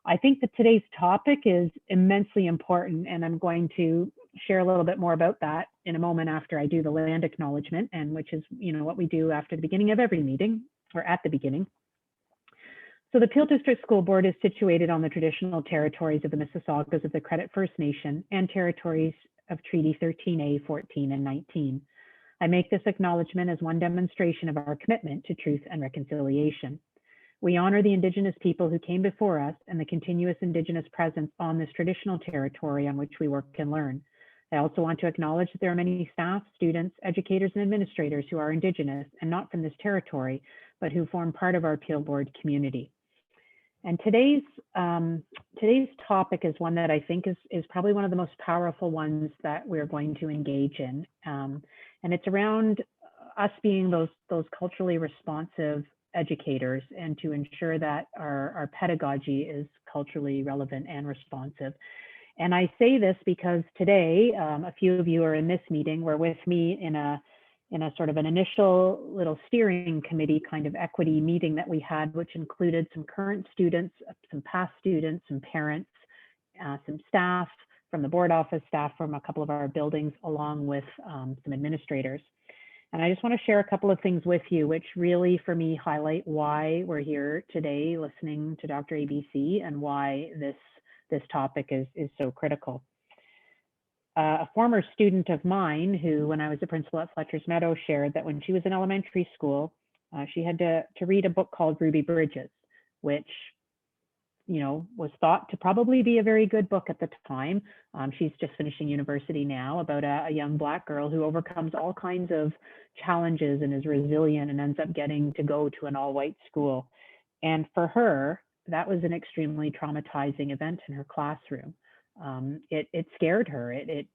I think that today's topic is immensely important, and I'm going to share a little bit more about that in a moment after I do the land acknowledgement, and which is, what we do after the beginning of every meeting, or at the beginning. So the Peel District School Board is situated on the traditional territories of the Mississaugas of the Credit First Nation and territories of Treaty 13A, 14, and 19. I make this acknowledgement as one demonstration of our commitment to truth and reconciliation. We honor the Indigenous people who came before us and the continuous Indigenous presence on this traditional territory on which we work and learn. I also want to acknowledge that there are many staff, students, educators, and administrators who are Indigenous and not from this territory, but who form part of our Peel Board community. And today's topic is one that I think is probably one of the most powerful ones that we're going to engage in. And it's around us being those culturally responsive educators, and to ensure that our pedagogy is culturally relevant and responsive. And I say this because today, a few of you are in this meeting, were with me in a sort of an initial little steering committee kind of equity meeting that we had, which included some current students, some past students, some parents, some staff from the board office, staff from a couple of our buildings, along with some administrators. And I just want to share a couple of things with you, which really, for me, highlight why we're here today listening to DR.ABC and why this topic is so critical. A former student of mine who, when I was a principal at Fletcher's Meadow, shared that when she was in elementary school, she had to read a book called Ruby Bridges, which was thought to probably be a very good book at the time. She's just finishing university now, about a young Black girl who overcomes all kinds of challenges and is resilient and ends up getting to go to an all-white school. And for her, that was an extremely traumatizing event in her classroom. It scared her. It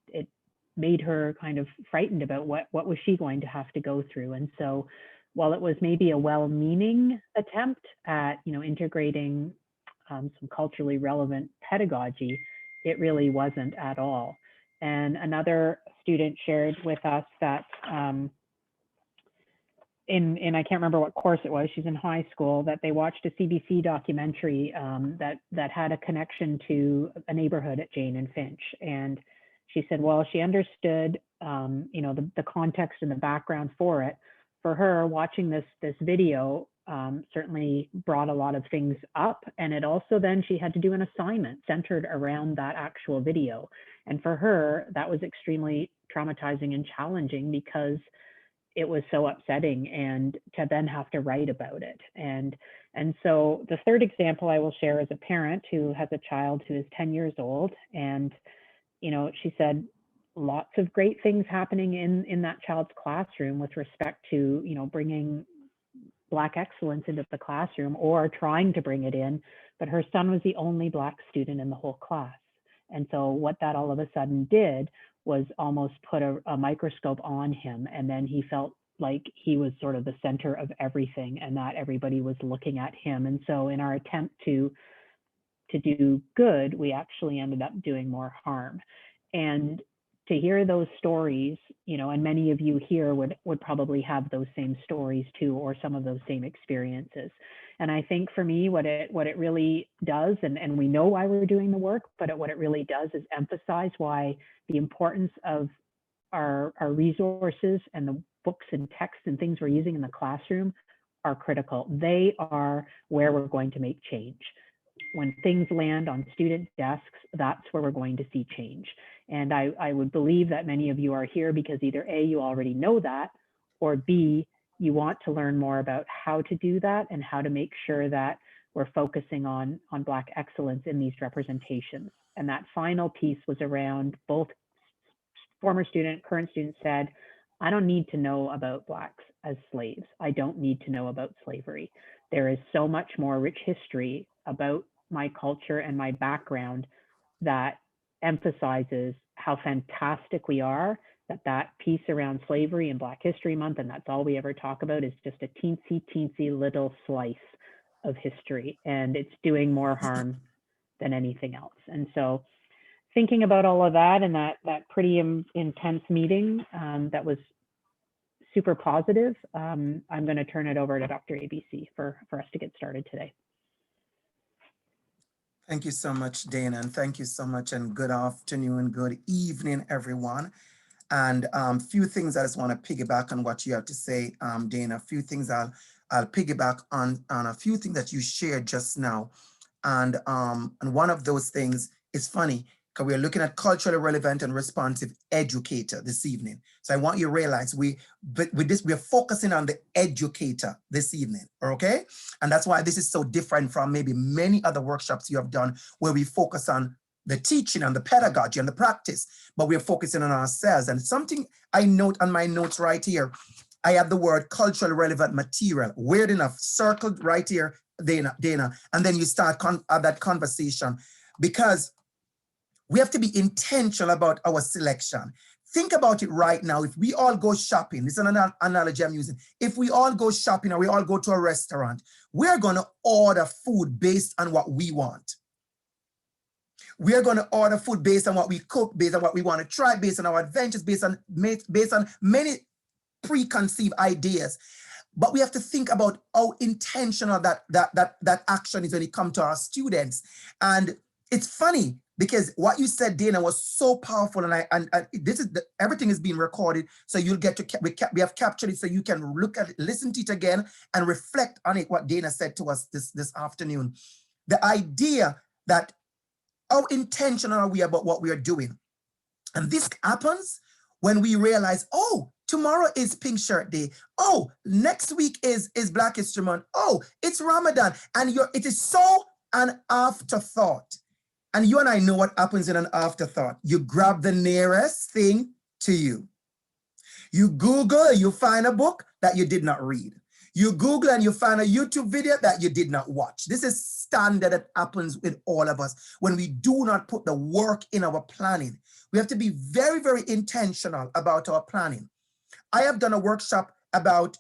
made her kind of frightened about what was she going to have to go through. And so while it was maybe a well-meaning attempt at integrating some culturally relevant pedagogy, it really wasn't at all. And another student shared with us that in I can't remember what course it was, she's in high school, that they watched a CBC documentary that had a connection to a neighborhood at Jane and Finch. And she said, well, she understood the context and the background for it. For her, watching this video certainly brought a lot of things up. And it also, then she had to do an assignment centered around that actual video. And for her, that was extremely traumatizing and challenging, because it was so upsetting, and to then have to write about it. And so the third example I will share is a parent who has a child who is 10 years old. And, she said lots of great things happening in that child's classroom with respect to, bringing Black excellence into the classroom, or trying to bring it in, but her son was the only Black student in the whole class. And so what that all of a sudden did was almost put a microscope on him, and then he felt like he was sort of the center of everything, and that everybody was looking at him. And so in our attempt to do good, we actually ended up doing more harm. And to hear those stories, and many of you here would probably have those same stories too, or some of those same experiences. And I think for me, what it really does, and we know why we're doing the work, but what it really does is emphasize why the importance of our resources and the books and texts and things we're using in the classroom are critical. They are where we're going to make change. When things land on student desks, that's where we're going to see change. And I would believe that many of you are here because either A, you already know that, or B, you want to learn more about how to do that and how to make sure that we're focusing on Black excellence in these representations. And that final piece was around both former student, current student said, I don't need to know about Blacks as slaves. I don't need to know about slavery. There is so much more rich history about my culture and my background that emphasizes how fantastic we are, that piece around slavery and Black History Month, and that's all we ever talk about, is just a teensy little slice of history, and it's doing more harm than anything else. And so thinking about all of that and that pretty intense meeting that was super positive, I'm going to turn it over to Dr. ABC for us to get started today. Thank you so much, Dana, and thank you so much, and good afternoon, good evening, everyone. And few things I just want to piggyback on what you have to say, Dana. A few things I'll piggyback on a few things that you shared just now. And one of those things is funny because we're looking at culturally relevant and responsive educator this evening. So I want you to realize with this we're focusing on the educator this evening, okay? And that's why this is so different from maybe many other workshops you have done where we focus on the teaching and the pedagogy and the practice, but we're focusing on ourselves. And something I note on my notes right here, I have the word culturally relevant material, weird enough, circled right here, Dana, and then you start that conversation because we have to be intentional about our selection. Think about it right now. If we all go shopping, this is an analogy I'm using. If we all go shopping or we all go to a restaurant, we're going to order food based on what we want. We're going to order food based on what we cook, based on what we want to try, based on our adventures, based on many preconceived ideas. But we have to think about how intentional that action is when it comes to our students. And it's funny because what you said, Dana, was so powerful, and this is everything is being recorded, so you'll get to we have captured it, so you can look at it, listen to it again, and reflect on it. What Dana said to us this afternoon, the idea that how intentional are we about what we are doing, and this happens when we realize, oh, tomorrow is Pink Shirt Day. Oh, next week is Black History Month. Oh, it's Ramadan, and it is so an afterthought. And you and I know what happens in an afterthought. You grab the nearest thing to you. You Google, you find a book that you did not read. You Google and you find a YouTube video that you did not watch. This is standard that happens with all of us when we do not put the work in our planning. We have to be very, very intentional about our planning. I have done a workshop about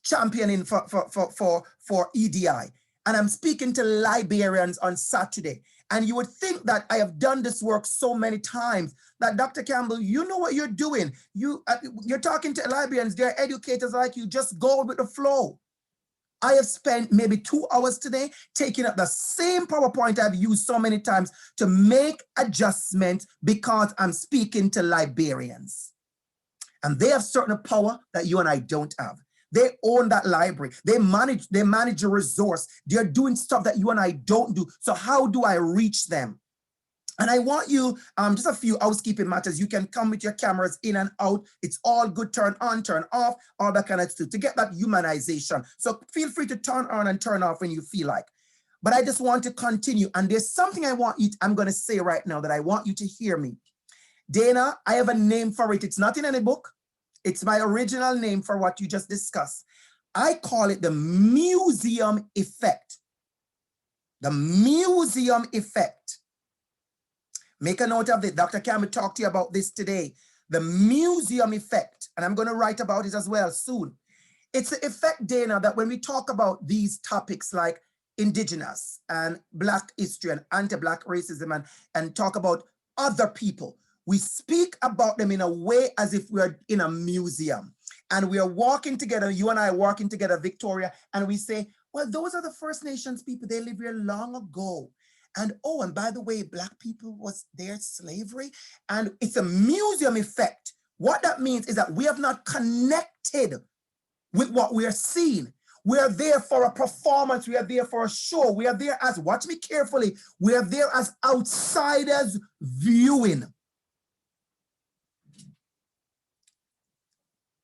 championing for EDI. And I'm speaking to librarians on Saturday. And you would think that I have done this work so many times that Dr. Campbell, you know what you're doing. You're talking to librarians, they're educators like you, just go with the flow. I have spent maybe 2 hours today taking up the same PowerPoint I've used so many times to make adjustments because I'm speaking to librarians. And they have certain power that you and I don't have. They own that library. They manage a resource. They're doing stuff that you and I don't do. So how do I reach them? And I want you, just a few housekeeping matters. You can come with your cameras in and out. It's all good, turn on, turn off, all that kind of stuff to get that humanization. So feel free to turn on and turn off when you feel like. But I just want to continue. And there's something I'm going to say right now that I want you to hear me. Dana, I have a name for it. It's not in any book. It's my original name for what you just discussed. I call it the museum effect. The museum effect. Make a note of it. Dr. Campbell talked to you about this today. The museum effect. And I'm going to write about it as well soon. It's the effect, Dana, that when we talk about these topics like Indigenous and Black history and anti-Black racism and talk about other people, we speak about them in a way as if we're in a museum and we are walking together, you and I are walking together, Victoria, and we say, well, those are the First Nations people. They lived here long ago. And oh, and by the way, Black people was their slavery. And it's a museum effect. What that means is that we have not connected with what we are seeing. We are there for a performance. We are there for a show. We are there as, watch me carefully, we are there as outsiders viewing.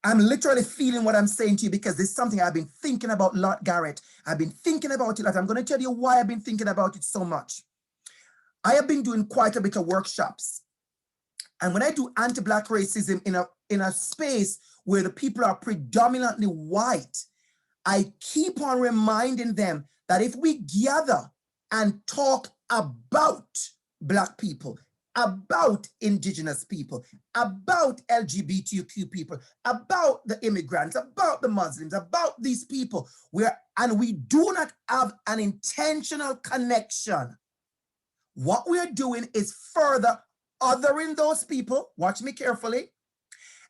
I'm literally feeling what I'm saying to you because this is something I've been thinking about a lot, Garrett. I've been thinking about it a lot. I'm going to tell you why I've been thinking about it so much. I have been doing quite a bit of workshops. And when I do anti-Black racism in a space where the people are predominantly white, I keep on reminding them that if we gather and talk about Black people, about Indigenous people, about LGBTQ people, about the immigrants, about the Muslims, about these people, and we do not have an intentional connection, what we are doing is further othering those people, watch me carefully,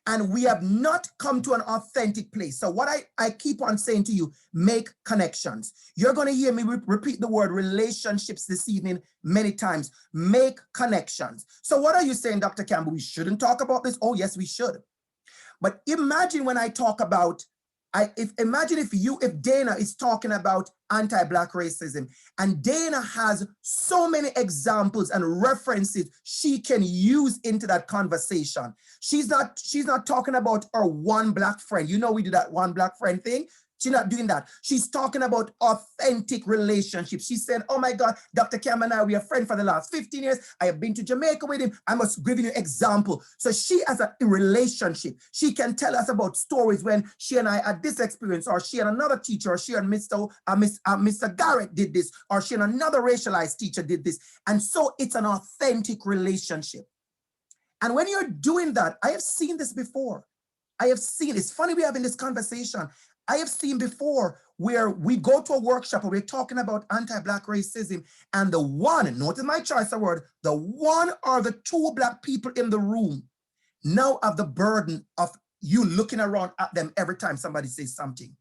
And we have not come to an authentic place. So what I keep on saying to you, make connections. You're going to hear me repeat the word relationships this evening many times. Make connections. So what are you saying, Dr. Campbell? We shouldn't talk about this? Oh, yes, we should. But imagine when I talk about, imagine if Dana is talking about anti-Black racism, and Dana has so many examples and references she can use into that conversation. She's not talking about her one Black friend. You know, we do that one Black friend thing. She's not doing that. She's talking about authentic relationships. She said, oh my God, Dr. Cameron and I, we are friends for the last 15 years. I have been to Jamaica with him. I must give you an example. So she has a relationship. She can tell us about stories when she and I had this experience, or she and another teacher, or she and Mr. Garrett did this, or she and another racialized teacher did this. And so it's an authentic relationship. And when you're doing that, I have seen this before. It's funny we're having this conversation. I have seen before where we go to a workshop and we're talking about anti-Black racism, and the one, notice my choice of word, the one or the two Black people in the room now have the burden of you looking around at them every time somebody says something.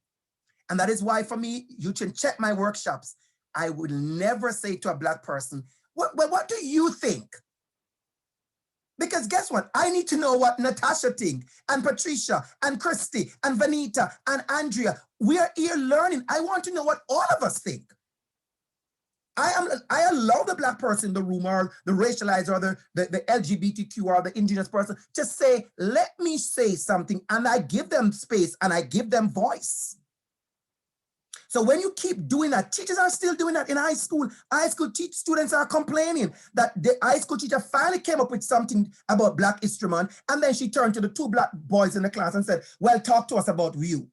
And that is why for me, you can check my workshops. I would never say to a Black person, what do you think? Because guess what? I need to know what Natasha thinks, and Patricia, and Christy, and Vanita, and Andrea. We are here learning. I want to know what all of us think. I allow the Black person in the room, or the racialized, or the LGBTQ, or the indigenous person to say, let me say something, and I give them space and I give them voice. So when you keep doing that, teachers are still doing that in high school. High school students are complaining that the high school teacher finally came up with something about Black History Month, and then she turned to the two Black boys in the class and said, well, talk to us about you.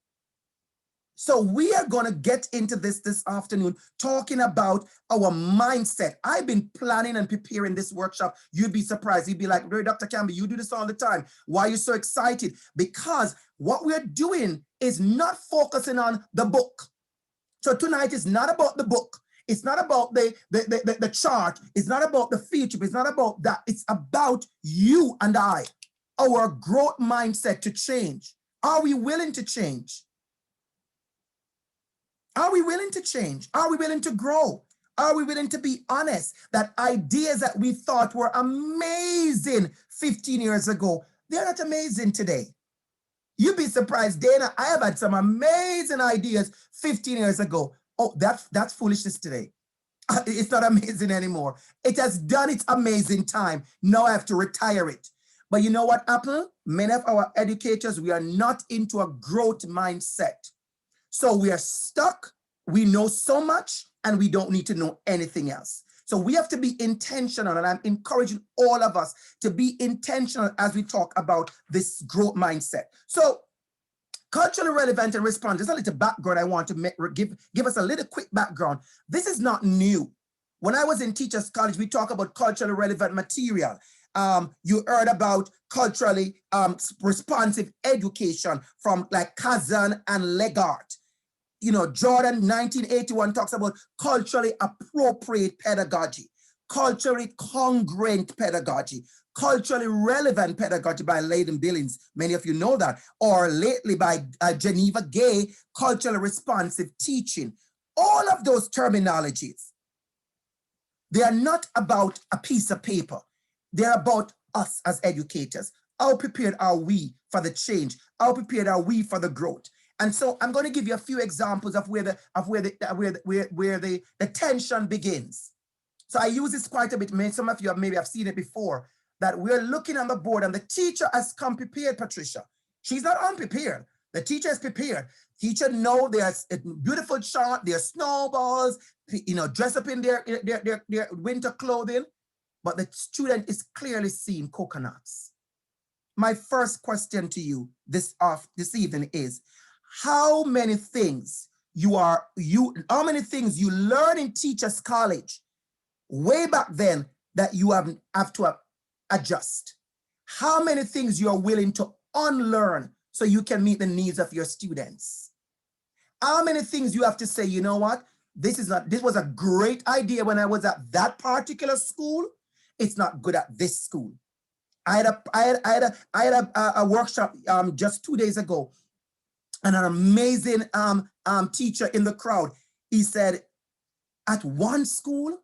So we are going to get into this afternoon, talking about our mindset. I've been planning and preparing this workshop. You'd be surprised. You'd be like, Dr. Campbell, you do this all the time. Why are you so excited? Because what we're doing is not focusing on the book. So tonight is not about the book. It's not about the chart. It's not about the field trip. It's not about that. It's about you and I, our growth mindset to change. Are we willing to change? Are we willing to change? Are we willing to grow? Are we willing to be honest that ideas that we thought were amazing 15 years ago, they're not amazing today? You'd be surprised, Dana, I have had some amazing ideas 15 years ago. Oh, that's foolishness today. It's not amazing anymore. It has done its amazing time. Now I have to retire it. But you know what, Apple? Many of our educators, we are not into a growth mindset. So we are stuck. We know so much, and we don't need to know anything else. So we have to be intentional, and I'm encouraging all of us to be intentional as we talk about this growth mindset. So culturally relevant and responsive. There's a little background I want to give us a little quick background. This is not new. When I was in Teachers College, we talk about culturally relevant material. You heard about culturally responsive education from like Kazan and Legart. You know, Jordan 1981 talks about culturally appropriate pedagogy, culturally congruent pedagogy, culturally relevant pedagogy by Leighton Billings. Many of you know that. Or lately by Geneva Gay, culturally responsive teaching. All of those terminologies, they are not about a piece of paper. They're about us as educators. How prepared are we for the change? How prepared are we for the growth? And so I'm going to give you a few examples of where the tension begins. So I use this quite a bit. Some of you maybe have seen it before, that we're looking on the board and the teacher has come prepared, Patricia. She's not unprepared. The teacher is prepared. Teacher know there's a beautiful chart, there's snowballs, you know, dress up in their winter clothing, but the student is clearly seeing coconuts. My first question to you this evening is, how many things you learn in Teachers College way back then that you have to adjust? How many things you are willing to unlearn so you can meet the needs of your students? How many things you have to say, you know what, this was a great idea when I was at that particular school, it's not good at this school. I had a workshop just 2 days ago, and an amazing teacher in the crowd. He said, at one school,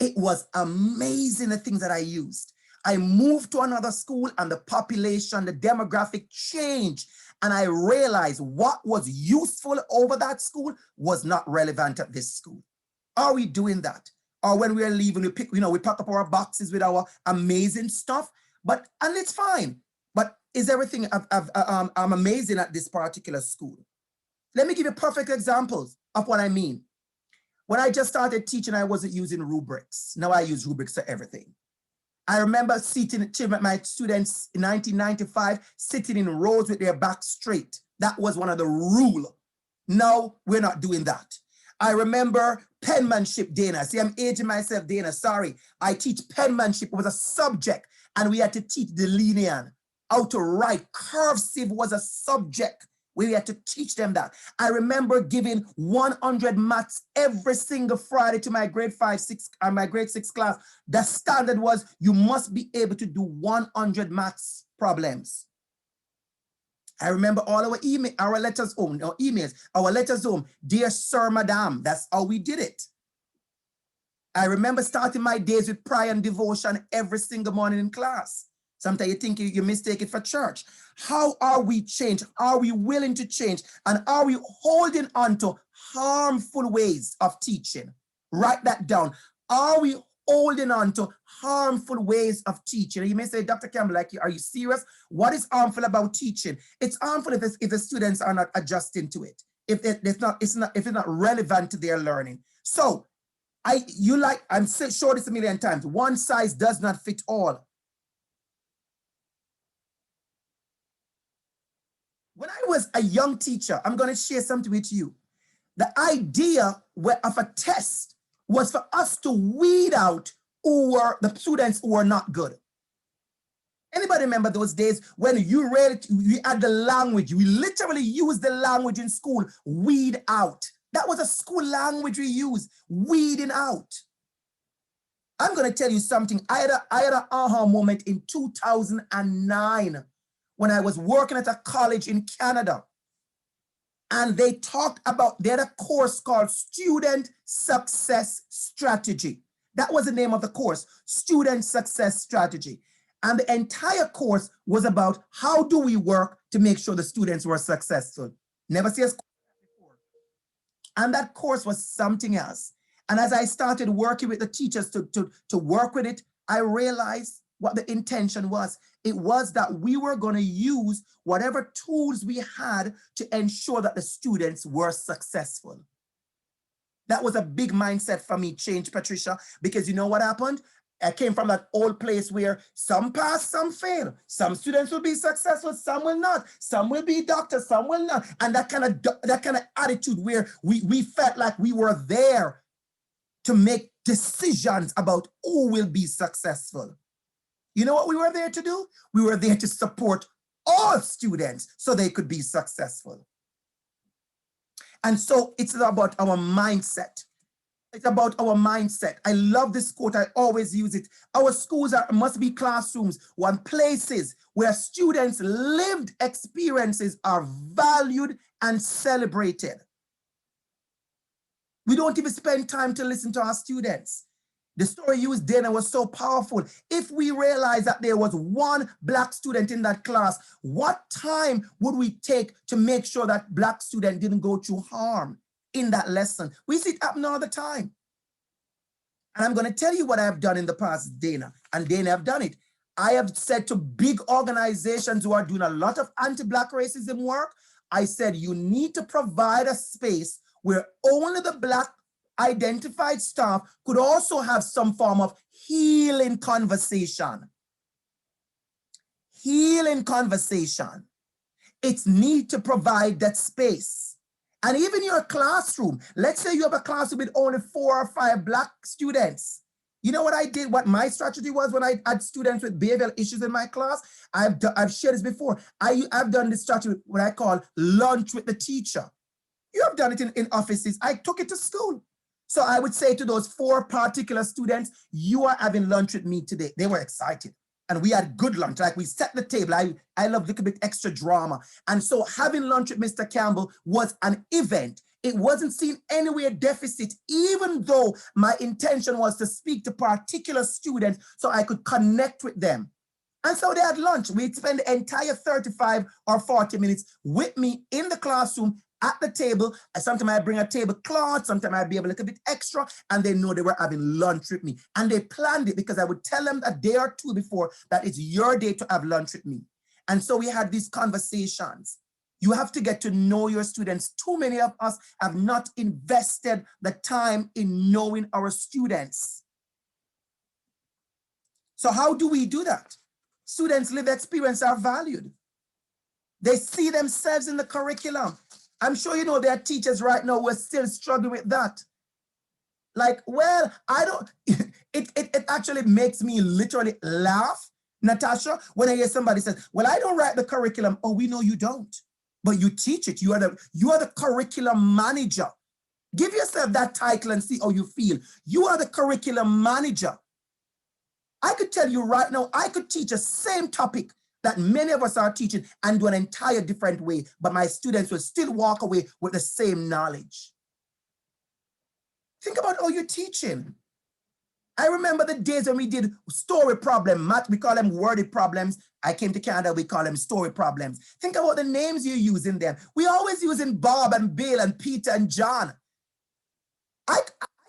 it was amazing the things that I used. I moved to another school and the population, the demographic changed. And I realized what was useful over that school was not relevant at this school. Are we doing that? Or when we are leaving, we pack up our boxes with our amazing stuff, and it's fine. But is everything I'm amazing at this particular school? Let me give you perfect examples of what I mean. When I just started teaching, I wasn't using rubrics. Now I use rubrics for everything. I remember my students in 1995 sitting in rows with their backs straight. That was one of the rules. Now we're not doing that. I remember penmanship, Dana. See, I'm aging myself, Dana. Sorry. I teach penmanship. It was a subject, and we had to teach delineant, how to write. Cursive was a subject. We had to teach them that. I remember giving 100 maths every single Friday to my grade 6 class. The standard was you must be able to do 100 maths problems. I remember all our letters home, our emails, our letters home, dear sir, madam. That's how we did it. I remember starting my days with prayer and devotion every single morning in class. Sometimes you think you mistake it for church. How are we changed? Are we willing to change? And are we holding on to harmful ways of teaching? Write that down. Are we holding on to harmful ways of teaching? You may say, Dr. Campbell, are you serious? What is harmful about teaching? It's harmful if the students are not adjusting to it. If it's not relevant to their learning. So I'm sure this a million times. One size does not fit all. When I was a young teacher, I'm going to share something with you. The idea of a test was for us to weed out who were the students who were not good. Anybody remember those days when you had the language? We literally used the language in school, weed out. That was a school language we used, weeding out. I'm going to tell you something. I had an aha moment in 2009 when I was working at a college in Canada. And they had a course called Student Success Strategy. That was the name of the course, Student Success Strategy. And the entire course was about how do we work to make sure the students were successful. Never see us before. And that course was something else. And as I started working with the teachers to work with it, I realized what the intention was. It was that we were going to use whatever tools we had to ensure that the students were successful. That was a big mindset for me change, Patricia, because you know what happened? I came from that old place where some pass, some fail. Some students will be successful, some will not. Some will be doctors, some will not. And that kind of attitude where we felt like we were there to make decisions about who will be successful. You know what we were there to do? We were there to support all students so they could be successful. And so it's about our mindset. It's about our mindset. I love this quote. I always use it. Our schools must be classrooms, places where students' lived experiences are valued and celebrated. We don't even spend time to listen to our students. The story you used, Dana, was so powerful. If we realize that there was one Black student in that class, what time would we take to make sure that Black student didn't go through harm in that lesson? We see it happen all the time. And I'm going to tell you what I've done in the past, Dana. And Dana, have done it. I have said to big organizations who are doing a lot of anti-Black racism work, I said, you need to provide a space where only the Black identified staff could also have some form of healing conversation. Healing conversation. It's need to provide that space. And even your classroom, let's say you have a classroom with only 4 or 5 Black students. You know what I did? What my strategy was when I had students with behavioral issues in my class? I've shared this before. I've done this strategy, what I call lunch with the teacher. You have done it in offices. I took it to school. So I would say to those 4 particular students, you are having lunch with me today. They were excited. and we had good lunch. Like we set the table. I love a little bit extra drama. And so having lunch with Mr. Campbell was an event. It wasn't seen anywhere deficit, even though my intention was to speak to particular students so I could connect with them. And so they had lunch. We'd spend the entire 35 or 40 minutes with me in the classroom at the table. Sometimes I bring a tablecloth, sometimes I'd be able a little bit extra, and they know they were having lunch with me. And they planned it because I would tell them a day or two before that it's your day to have lunch with me. And so we had these conversations. You have to get to know your students. Too many of us have not invested the time in knowing our students. So how do we do that? Students' lived experience are valued. They see themselves in the curriculum. I'm sure you know there are teachers right now who are still struggling with that. Like, well, I don't, it actually makes me literally laugh, Natasha, when I hear somebody says, well, I don't write the curriculum. Oh, we know you don't, but you teach it. You are the curriculum manager. Give yourself that title and see how you feel. You are the curriculum manager. I could tell you right now, I could teach the same topic that many of us are teaching and do an entire different way, but my students will still walk away with the same knowledge. Think about how you're teaching. I remember the days when we did story problem, math, we call them worded problems. I came to Canada, we call them story problems. Think about the names you use in them. We always using Bob and Bill and Peter and John. I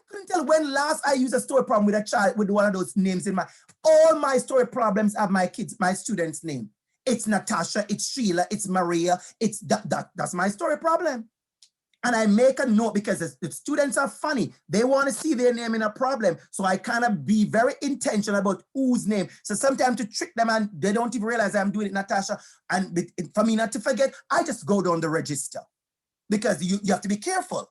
couldn't tell when last I used a story problem with a child with one of those names in all my story problems have my students' name. It's Natasha, it's Sheila, it's Maria, it's that's my story problem. And I make a note because the students are funny. They want to see their name in a problem. So I kind of be very intentional about whose name. So sometimes to trick them and they don't even realize I'm doing it, Natasha. And for me not to forget, I just go down the register because you have to be careful.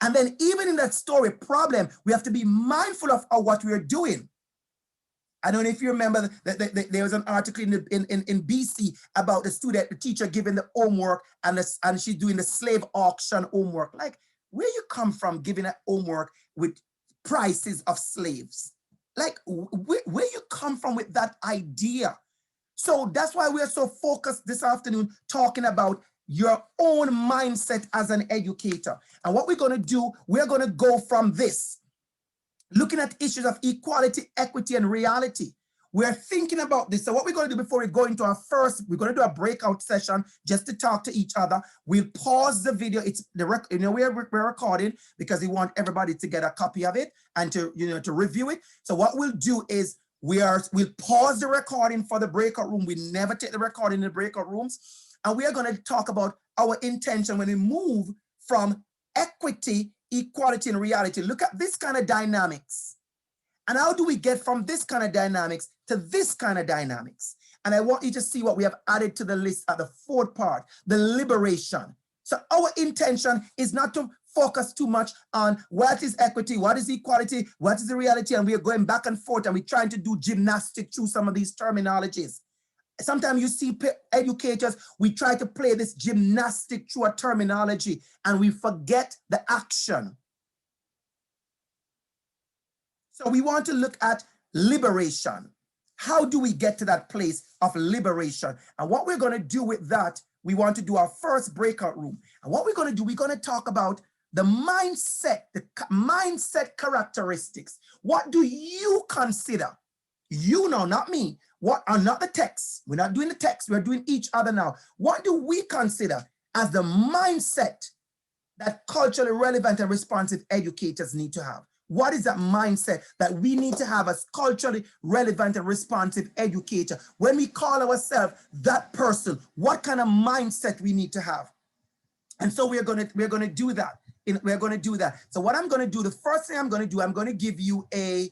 And then even in that story problem, we have to be mindful of what we're doing. I don't know if you remember that there was an article in BC about the teacher giving the homework and she's doing the slave auction homework. Like, where you come from giving a homework with prices of slaves? Like, where you come from with that idea? So that's why we're so focused this afternoon talking about your own mindset as an educator. And what we're going to do, we're going to go from this, looking at issues of equality, equity, and reality. We're thinking about this. So what we're going to do before we go into we're going to do a breakout session just to talk to each other. We'll pause the video. We're recording because we want everybody to get a copy of it and to review it. So what we'll do is we'll pause the recording for the breakout room. We never take the recording in the breakout rooms. And we are going to talk about our intention when we move from equity, equality, and reality. Look at this kind of dynamics. And how do we get from this kind of dynamics to this kind of dynamics? And I want you to see what we have added to the list at the fourth part, the liberation. So our intention is not to focus too much on what is equity, what is equality, what is the reality, and we are going back and forth and we're trying to do gymnastics through some of these terminologies. Sometimes you see educators, we try to play this gymnastic through a terminology and we forget the action. So we want to look at liberation. How do we get to that place of liberation? And what we're going to do with that, we want to do our first breakout room. And what we're going to do, we're going to talk about the mindset characteristics. What do you consider? You know, not me. What are not the text? We're not doing the text. We're doing each other now. What do we consider as the mindset that culturally relevant and responsive educators need to have? What is that mindset that we need to have as culturally relevant and responsive educator? When we call ourselves that person, what kind of mindset we need to have? And so we're going to do that. We're going to do that. So what I'm going to do, the first thing I'm going to do, I'm going to give you a,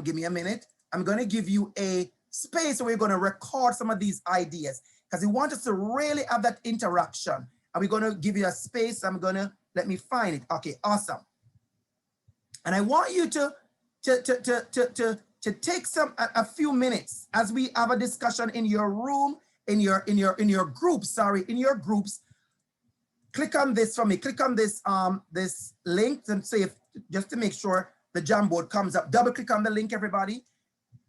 give me a minute. I'm going to give you a space where we're going to record some of these ideas because we want us to really have that interaction. And we're going to give you a space. Let me find it. Okay, awesome. And I want you to take a few minutes as we have a discussion in your room, in your groups. Click on this for me. Click on this this link and see if just to make sure the Jamboard comes up. Double click on the link, everybody.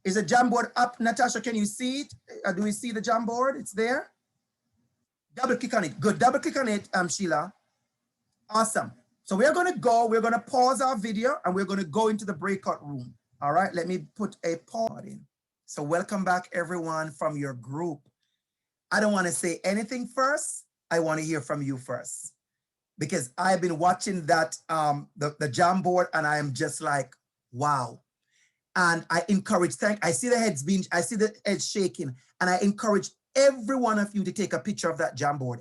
Is the Jamboard up? Natasha, can you see it? Do we see the Jamboard? It's there? Double click on it. Good. Double click on it, Sheila. Awesome. So we're going to pause our video and we're going to go into the breakout room. All right. Let me put a pause in. So welcome back, everyone, from your group. I don't want to say anything first. I want to hear from you first, because I've been watching that, the Jamboard, and I am just like, wow. And I encourage, I see the heads shaking, and I encourage every one of you to take a picture of that Jamboard.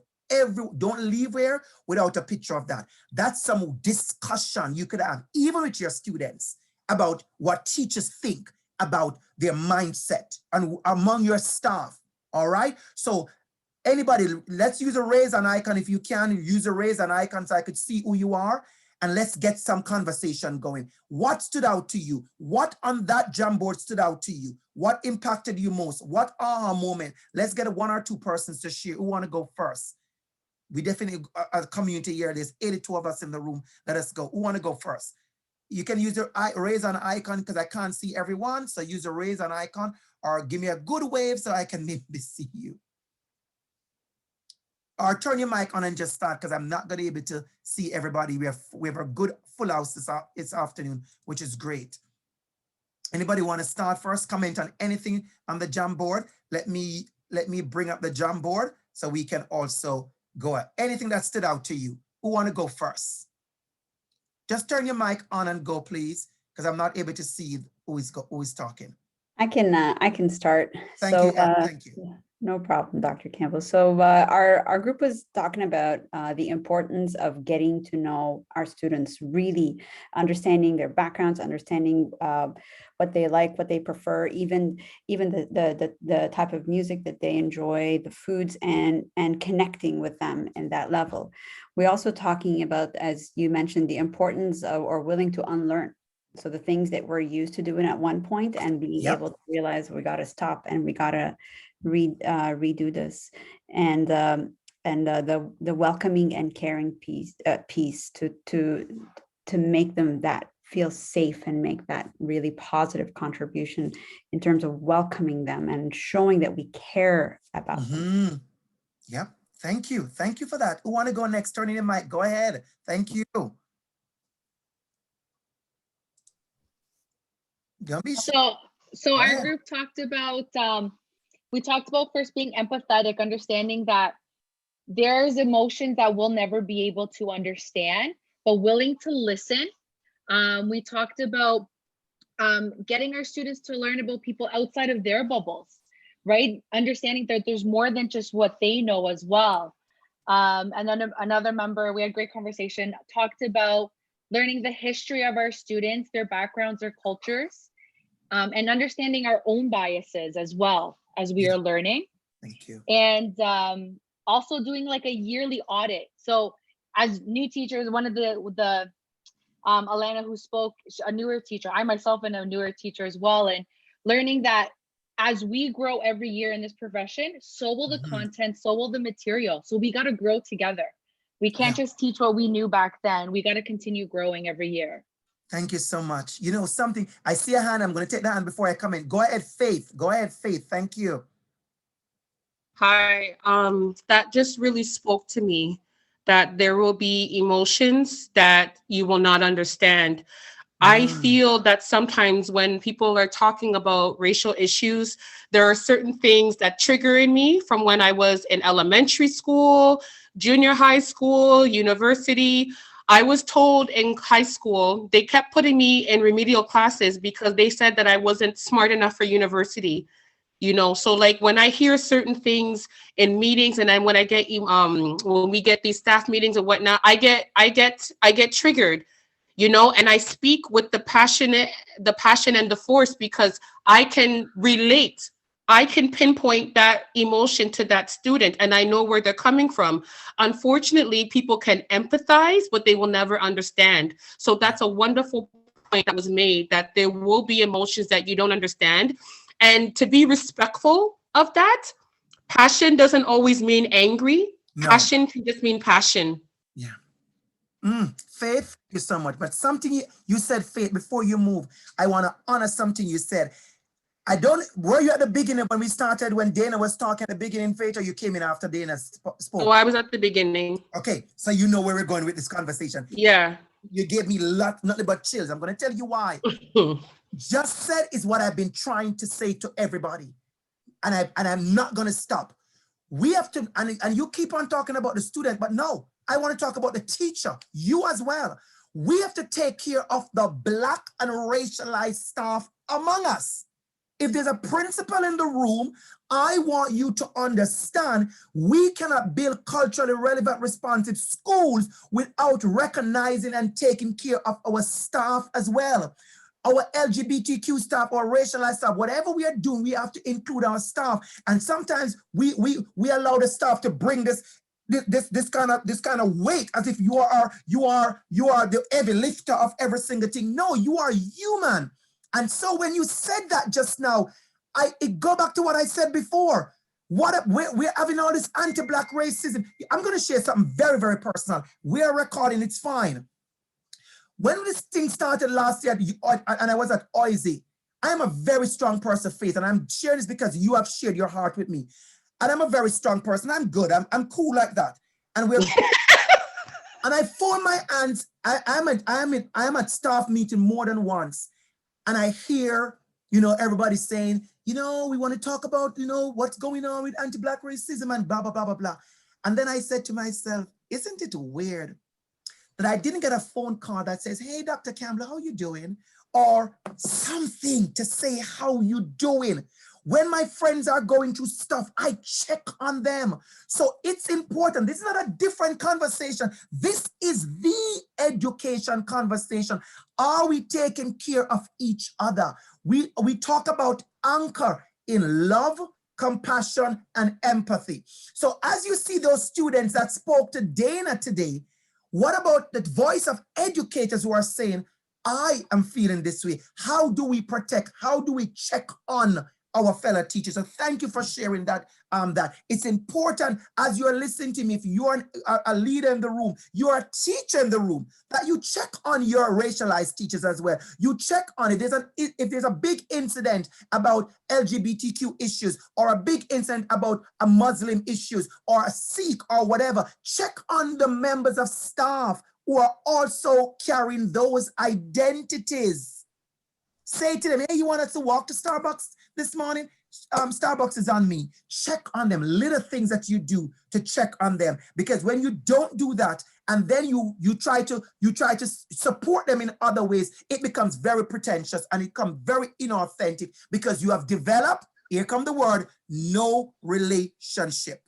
Don't leave here without a picture of that. That's some discussion you could have, even with your students, about what teachers think about their mindset and among your staff. All right. So anybody, let's use a raise an icon. If you can, use a raise an icon so I could see who you are. And let's get some conversation going. What stood out to you? What on that Jamboard stood out to you? What impacted you most? What aha moment? Let's get one or two persons to share. Who want to go first? We definitely, a community here, there's 82 of us in the room. Let us go. Who want to go first? You can use your raise an icon because I can't see everyone. So use a raise an icon or give me a good wave so I can maybe see you. Or turn your mic on and just start, because I'm not going to be able to see everybody. We have a good full house this afternoon, which is great. Anybody want to start first? Comment on anything on the Jamboard. Let me bring up the Jamboard so we can also go at anything that stood out to you. Who want to go first? Just turn your mic on and go, please, because I'm not able to see who is talking. I can start. Thank you, Ed. Thank you. No problem, Dr. Campbell. So our group was talking about the importance of getting to know our students, really understanding their backgrounds, understanding what they like, what they prefer, even the type of music that they enjoy, the foods, and connecting with them in that level. We're also talking about, as you mentioned, the importance of or willing to unlearn. So the things that we're used to doing at one point and being able to realize we got to stop and we got to redo this, and the welcoming and caring piece to make them that feel safe and make that really positive contribution in terms of welcoming them and showing that we care about them. Yep. Thank you for that. Who want to go next? Turning your mic. Go ahead. Thank you. So our group talked about, we talked about first being empathetic, understanding that there's emotions that we'll never be able to understand, but willing to listen. We talked about getting our students to learn about people outside of their bubbles, right? Understanding that there's more than just what they know as well. And then another member, we had a great conversation, talked about learning the history of our students, their backgrounds, their cultures, and understanding our own biases as well as we are learning. Thank you. And also doing like a yearly audit. So as new teachers, one of the Alana who spoke, a newer teacher, I myself am a newer teacher as well, and learning that as we grow every year in this profession, so will the content, so will the material. So we got to grow together. We can't just teach what we knew back then. We got to continue growing every year. Thank you so much. You know something, I see a hand. I'm going to take that hand before I come in. Go ahead, Faith. Go ahead, Faith. Thank you. Hi, that just really spoke to me, that there will be emotions that you will not understand. I feel that sometimes when people are talking about racial issues, there are certain things that trigger in me from when I was in elementary school, junior high school, university. I was told in high school, they kept putting me in remedial classes because they said that I wasn't smart enough for university. You know, so like when I hear certain things in meetings, and then when I get when we get these staff meetings and whatnot, I get triggered, you know, and I speak with the passion and the force, because I can relate. I can pinpoint that emotion to that student, and I know where they're coming from. Unfortunately, people can empathize, but they will never understand. So that's a wonderful point that was made, that there will be emotions that you don't understand. And to be respectful of that, passion doesn't always mean angry. No. Passion can just mean passion. Yeah. Faith, thank you so much. But something you said, Faith, before you move, I want to honor something you said. I don't, were you at the beginning when we started, when Dana was talking at the beginning, Faith, or you came in after Dana spoke? Oh, I was at the beginning. Okay, so you know where we're going with this conversation. Yeah. You gave me nothing but chills. I'm going to tell you why. Just said is what I've been trying to say to everybody. And I'm not going to stop. We have to, and you keep on talking about the student, but no, I want to talk about the teacher, you as well. We have to take care of the Black and racialized staff among us. If there's a principal in the room, I want you to understand we cannot build culturally relevant, responsive schools without recognizing and taking care of our staff as well. Our LGBTQ staff or racialized staff, whatever we are doing, we have to include our staff. And sometimes we allow the staff to bring this kind of weight as if you are the heavy lifter of every single thing. No, you are human. And so when you said that just now, it go back to what I said before. We're having all this anti-Black racism. I'm going to share something very, very personal. We are recording, it's fine. When this thing started last year, and I was at OISE, I am a very strong person of faith, and I'm sharing this because you have shared your heart with me. And I'm a very strong person. I'm good. I'm cool like that. And we're and I fold my hands. I'm at staff meeting more than once. And I hear, everybody saying, we want to talk about, what's going on with anti-Black racism and blah, blah, blah, blah, blah. And then I said to myself, isn't it weird that I didn't get a phone call that says, hey, Dr. Campbell, how you doing? Or something to say how you doing. When my friends are going through stuff, I check on them. So it's important. This is not a different conversation. This is the education conversation. Are we taking care of each other? We talk about anchor in love, compassion, and empathy. So as you see those students that spoke to Dana today, what about the voice of educators who are saying, I am feeling this way? How do we protect? How do we check on our fellow teachers? So thank you for sharing that. That it's important as you're listening to me, if you're a leader in the room, you're a teacher in the room, that you check on your racialized teachers as well. You check on it. If there's a big incident about LGBTQ issues, or a big incident about a Muslim issues, or a Sikh or whatever, check on the members of staff who are also carrying those identities. Say to them, hey, you want us to walk to Starbucks this morning? Starbucks is on me. Check on them. Little things that you do to check on them. Because when you don't do that, and then you try to support them in other ways, it becomes very pretentious and it becomes very inauthentic, because you have developed, here come the word, no relationship.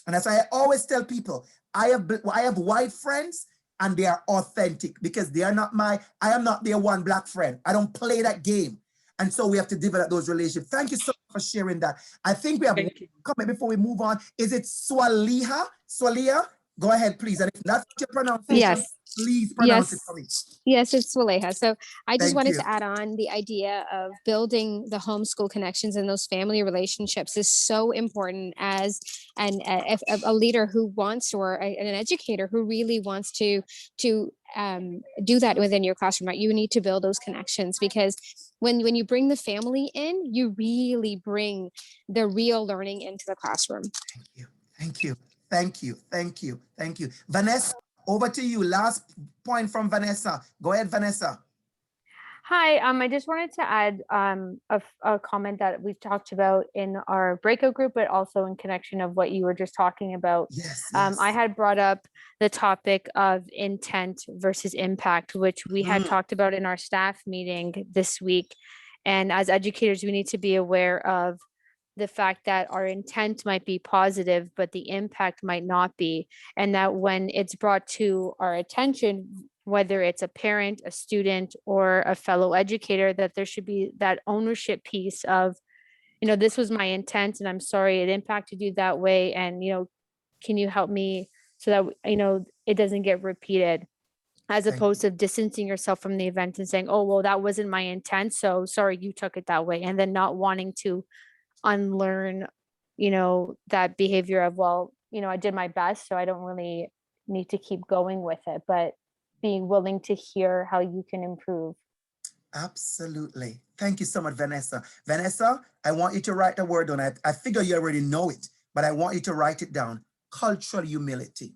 And as I always tell people, I have white friends, and they are authentic, because I am not their one Black friend. I don't play that game. And so we have to develop those relationships. Thank you so much for sharing that. I think we have one comment before we move on. Is it Swaliha? Swalia? Go ahead, please. And if that's your pronunciation, Yes. please pronounce it for me. Yes, it's Waleha. So I just Thank wanted you. to add on the idea of building the homeschool connections and those family relationships is so important as a leader who wants, or an educator who really wants to do that within your classroom, right? You need to build those connections, because when you bring the family in, you really bring the real learning into the classroom. Thank you. Thank you. Thank you. Thank you. Thank you. Vanessa, over to you. Last point from Vanessa. Go ahead, Vanessa. Hi, I just wanted to add a comment that we've talked about in our breakout group, but also in connection of what you were just talking about. Yes. I had brought up the topic of intent versus impact, which we had talked about in our staff meeting this week. And as educators, we need to be aware of the fact that our intent might be positive, but the impact might not be. And that when it's brought to our attention, whether it's a parent, a student, or a fellow educator, that there should be that ownership piece of, this was my intent and I'm sorry it impacted you that way. And, can you help me so that, it doesn't get repeated, as opposed to distancing yourself from the event and saying, oh, well, that wasn't my intent, so sorry you took it that way. And then not wanting to unlearn, that behavior of, well, I did my best, so I don't really need to keep going with it, but being willing to hear how you can improve. Absolutely. Thank you so much, Vanessa. Vanessa, I want you to write the word down. I figure you already know it, but I want you to write it down. Cultural humility.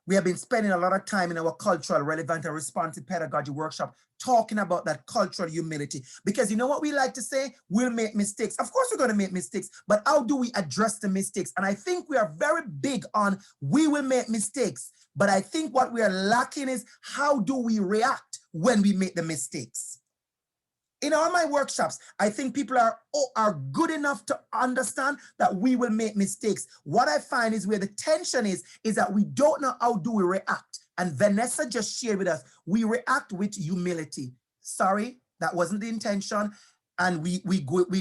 We have been spending a lot of time in our cultural relevant and responsive pedagogy workshop talking about that cultural humility. Because you know what we like to say? We'll make mistakes. Of course, we're going to make mistakes, but how do we address the mistakes? And I think we are very big on we will make mistakes. But I think what we are lacking is how do we react when we make the mistakes? In all my workshops, I think people are good enough to understand that we will make mistakes. What I find is where the tension is that we don't know how do we react. And Vanessa just shared with us, we react with humility. Sorry, that wasn't the intention. And we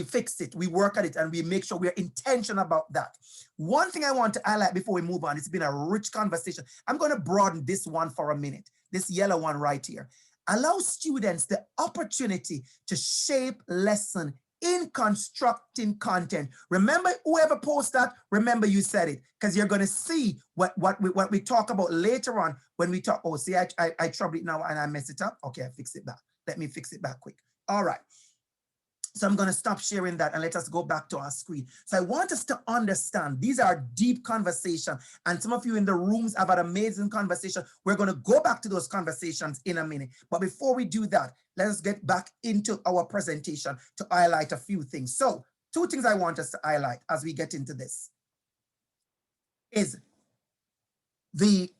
fix it, we work at it, and we make sure we're intentional about that. One thing I want to highlight before we move on, it's been a rich conversation. I'm going to broaden this one for a minute, this yellow one right here. Allow students the opportunity to shape lesson in constructing content. Remember, whoever posted that, remember you said it, because you're going to see what we talk about later on when we talk. Oh, see, I troubled it now and I messed it up. Okay, I fix it back. Let me fix it back quick. All right. So I'm going to stop sharing that and let us go back to our screen. So I want us to understand these are deep conversations, and some of you in the rooms have had amazing conversation. We're going to go back to those conversations in a minute. But before we do that, let us get back into our presentation to highlight a few things. So 2 things I want us to highlight as we get into this is the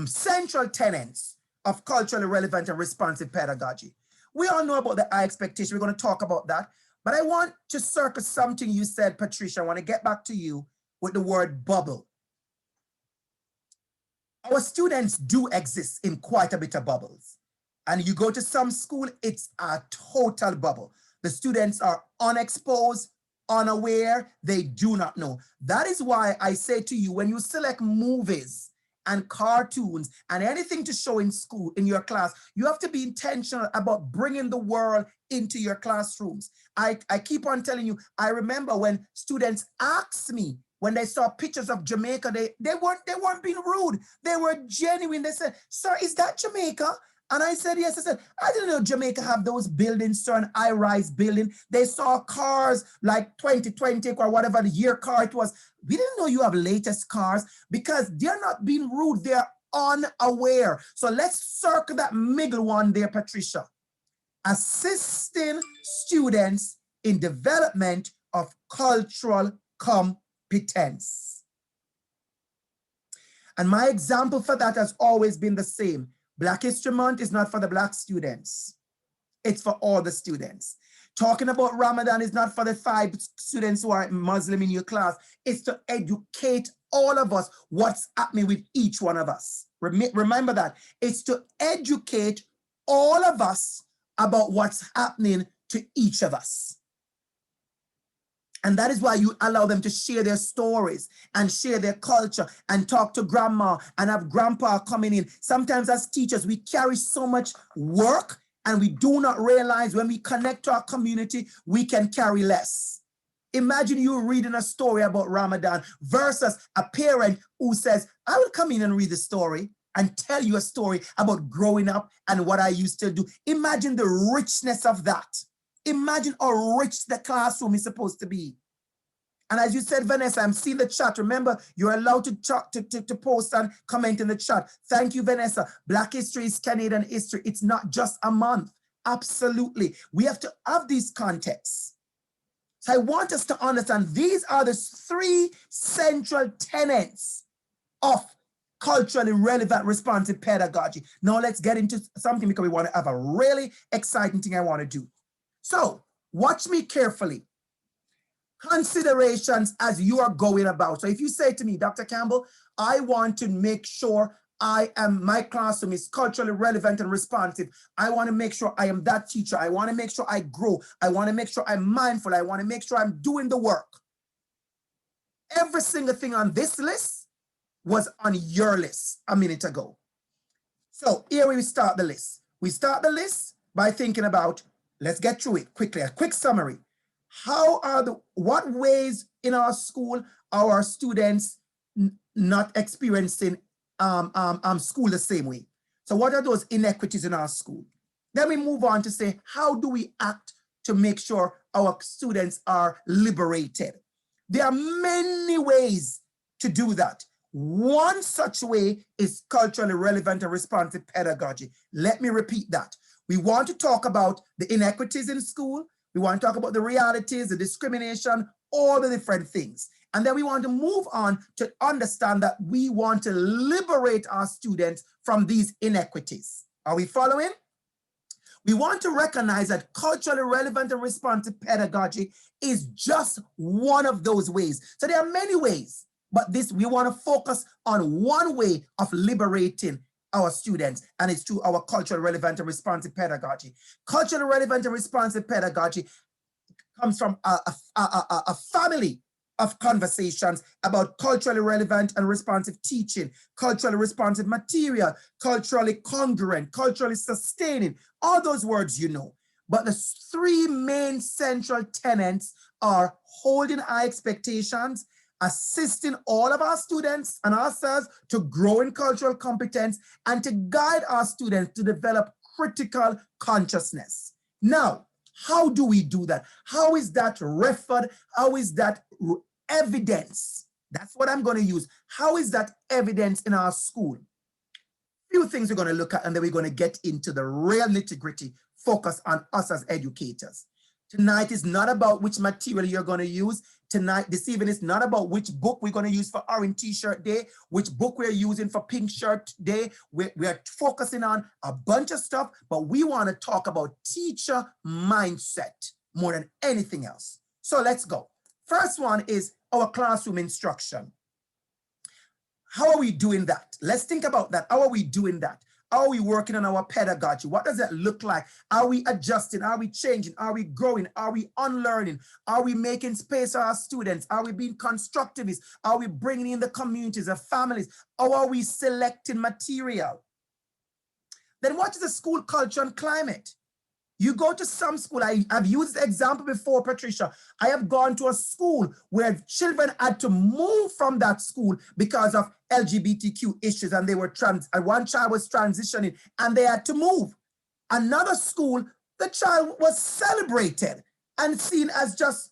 central tenets of culturally relevant and responsive pedagogy. We all know about the high expectation. We're going to talk about that. But I want to circle something you said, Patricia. I want to get back to you with the word bubble. Our students do exist in quite a bit of bubbles. And you go to some school, it's a total bubble. The students are unexposed, unaware, they do not know. That is why I say to you, when you select movies and cartoons and anything to show in school, in your class, you have to be intentional about bringing the world into your classrooms. I keep on telling you, I remember when students asked me, when they saw pictures of Jamaica, they weren't being rude. They were genuine. They said, "Sir, is that Jamaica?" And I said, yes. I said, I didn't know Jamaica have those buildings, sir, an high-rise building. They saw cars like 2020 or whatever the year car it was. We didn't know you have latest cars, because they're not being rude. They're unaware. So let's circle that middle one there, Patricia. Assisting students in development of cultural competence. And my example for that has always been the same. Black History Month is not for the Black students. It's for all the students. Talking about Ramadan is not for the 5 students who are Muslim in your class. It's to educate all of us what's happening with each one of us. Remember that. It's to educate all of us about what's happening to each of us. And that is why you allow them to share their stories and share their culture and talk to grandma and have grandpa coming in. Sometimes as teachers, we carry so much work and we do not realize when we connect to our community, we can carry less. Imagine you reading a story about Ramadan versus a parent who says, I will come in and read the story and tell you a story about growing up and what I used to do. Imagine the richness of that. Imagine how rich the classroom is supposed to be. And as you said, Vanessa, I'm seeing the chat. Remember, you're allowed to post and comment in the chat. Thank you, Vanessa. Black history is Canadian history. It's not just a month. Absolutely. We have to have these contexts. So I want us to understand these are the 3 central tenets of culturally relevant responsive pedagogy. Now let's get into something, because we want to have a really exciting thing I want to do. So watch me carefully. Considerations as you are going about. So if you say to me, Dr. Campbell, I want to make sure my classroom is culturally relevant and responsive. I want to make sure I am that teacher. I want to make sure I grow. I want to make sure I'm mindful. I want to make sure I'm doing the work. Every single thing on this list was on your list a minute ago. So here we start the list. We start the list by thinking about, let's get through it quickly, a quick summary. What ways in our school are our students not experiencing school the same way? So what are those inequities in our school? Then we move on to say, how do we act to make sure our students are liberated? There are many ways to do that. One such way is culturally relevant and responsive pedagogy. Let me repeat that. We want to talk about the inequities in school. We want to talk about the realities, the discrimination, all the different things. And then we want to move on to understand that we want to liberate our students from these inequities. Are we following? We want to recognize that culturally relevant and responsive pedagogy is just one of those ways. So there are many ways, but we want to focus on one way of liberating our students, and it's through our culturally relevant and responsive pedagogy. Culturally relevant and responsive pedagogy comes from a family of conversations about culturally relevant and responsive teaching, culturally responsive material, culturally congruent, culturally sustaining, all those words you know. But the three main central tenets are holding high expectations, assisting all of our students and ourselves to grow in cultural competence, and to guide our students to develop critical consciousness. Now, how do we do that? How is that referred? How is that evidence? That's what I'm going to use. How is that evidence in our school? Few things we're going to look at, and then we're going to get into the real nitty-gritty focus on us as educators. Tonight is not about which material you're going to use. This evening is not about which book we're going to use for Orange T-shirt day, which book we're using for Pink shirt day. We're focusing on a bunch of stuff, but we want to talk about teacher mindset more than anything else. So let's go. First one is our classroom instruction. How are we doing that? Let's think about that. How are we doing that? How are we working on our pedagogy? What does that look like? Are we adjusting? Are we changing? Are we growing? Are we unlearning? Are we making space for our students? Are we being constructivist? Are we bringing in the communities, the families? How are we selecting material? Then what is the school culture and climate? You go to some school, I've used the example before, Patricia. I have gone to a school where children had to move from that school because of LGBTQ issues, and they were one child was transitioning and they had to move. Another school, the child was celebrated and seen as just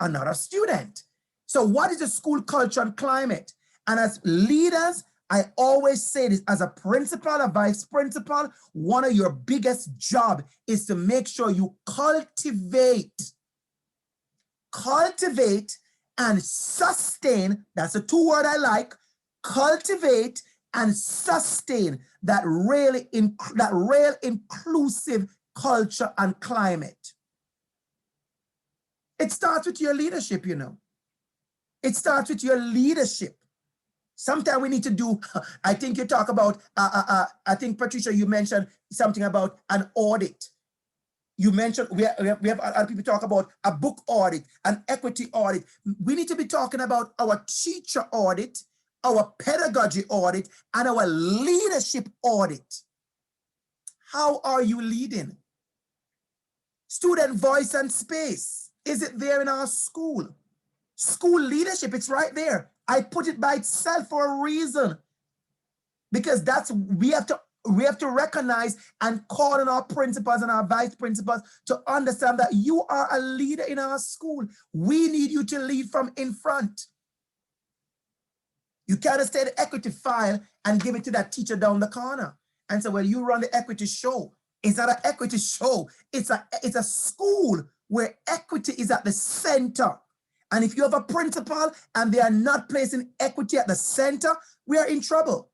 another student. So what is the school culture and climate? And as leaders, I always say this, as a principal, a vice principal, one of your biggest job is to make sure you cultivate and sustain, that's a two word I like, cultivate and sustain that real inclusive culture and climate. It starts with your leadership, you know. It starts with your leadership. Sometimes we need to do, I think you talk about, I think, Patricia, you mentioned something about an audit. You mentioned, we have other people talk about a book audit, an equity audit. We need to be talking about our teacher audit, our pedagogy audit, and our leadership audit. How are you leading? Student voice and space. Is it there in our school? School leadership, it's right there. I put it by itself for a reason, because we have to recognize and call on our principals and our vice principals to understand that you are a leader in our school. We need you to lead from in front. You can't stay the equity file and give it to that teacher down the corner and say, well, you run the equity show. It's not an equity show. It's a school where equity is at the center. And if you have a principal and they are not placing equity at the center, we are in trouble.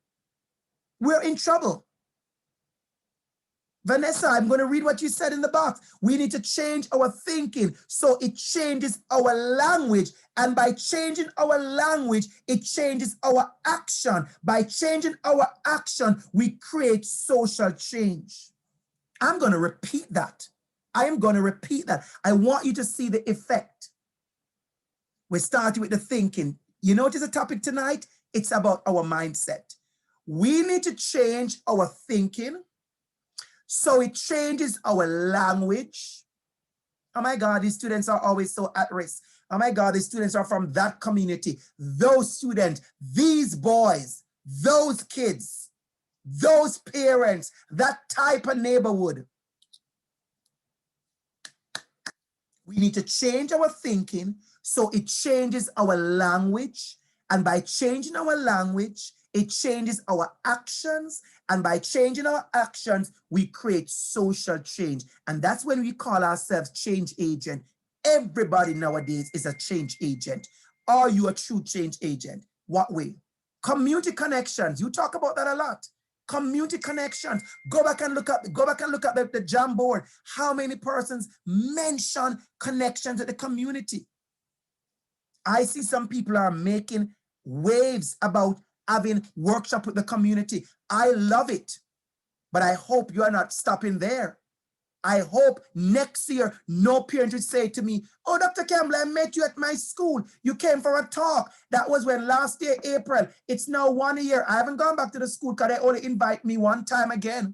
We're in trouble. Vanessa, I'm going to read what you said in the box. We need to change our thinking so it changes our language. And by changing our language, it changes our action. By changing our action, we create social change. I'm going to repeat that. I am going to repeat that. I want you to see the effect. We're starting with the thinking. You notice the topic tonight? It's about our mindset. We need to change our thinking so it changes our language. Oh my God, these students are always so at risk. Oh my God, these students are from that community. Those students, these boys, those kids, those parents, that type of neighborhood. We need to change our thinking so it changes our language. And by changing our language, it changes our actions. And by changing our actions, we create social change. And that's when we call ourselves change agent. Everybody nowadays is a change agent. Are you a true change agent? What way? Community connections. You talk about that a lot. Community connections. Go back and look at the jam board. How many persons mention connections with the community? I see some people are making waves about having workshop with the community. I love it, but I hope you are not stopping there. I hope next year, no parent would say to me, oh, Dr. Campbell, I met you at my school. You came for a talk. That was when last year, April. It's now 1 year. I haven't gone back to the school because they only invite me one time again.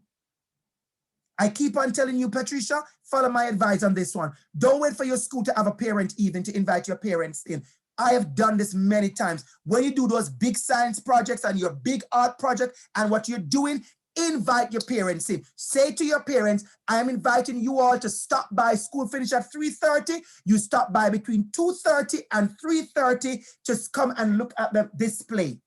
I keep on telling you, Patricia, follow my advice on this one. Don't wait for your school to have a parent even to invite your parents in. I have done this many times. When you do those big science projects and your big art project and what you're doing, invite your parents in. Say to your parents, I am inviting you all to stop by. School finish at 3:30. You stop by between 2:30 and 3:30. Just come and look at the display.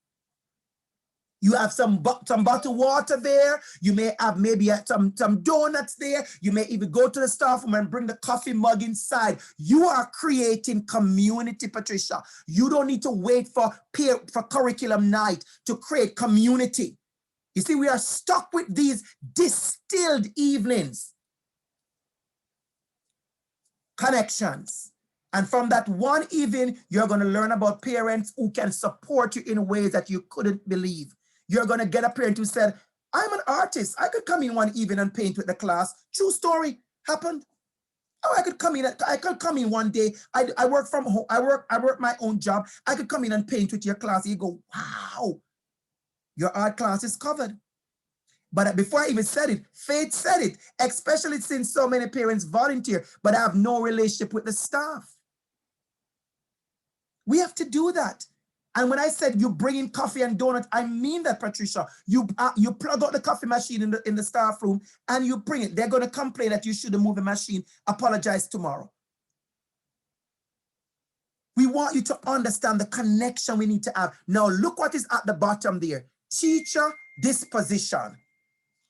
You have some bottled water there. You may have maybe some donuts there. You may even go to the staff room and bring the coffee mug inside. You are creating community, Patricia. You don't need to wait for curriculum night to create community. You see, we are stuck with these distilled evenings. Connections. And from that one evening, you're going to learn about parents who can support you in ways that you couldn't believe. You're going to get a parent who said, I'm an artist. I could come in one evening and paint with the class. True story, happened. Oh, I could come in one day. I work from home. I work my own job. I could come in and paint with your class. You go, wow, your art class is covered. But before I even said it, Faith said it, especially since so many parents volunteer, but have no relationship with the staff. We have to do that. And when I said you bring in coffee and donuts, I mean that, Patricia. You plug out the coffee machine in the staff room and you bring it. They're going to complain that you shouldn't move the machine. Apologize tomorrow. We want you to understand the connection we need to have. Now, look what is at the bottom there. Teacher disposition.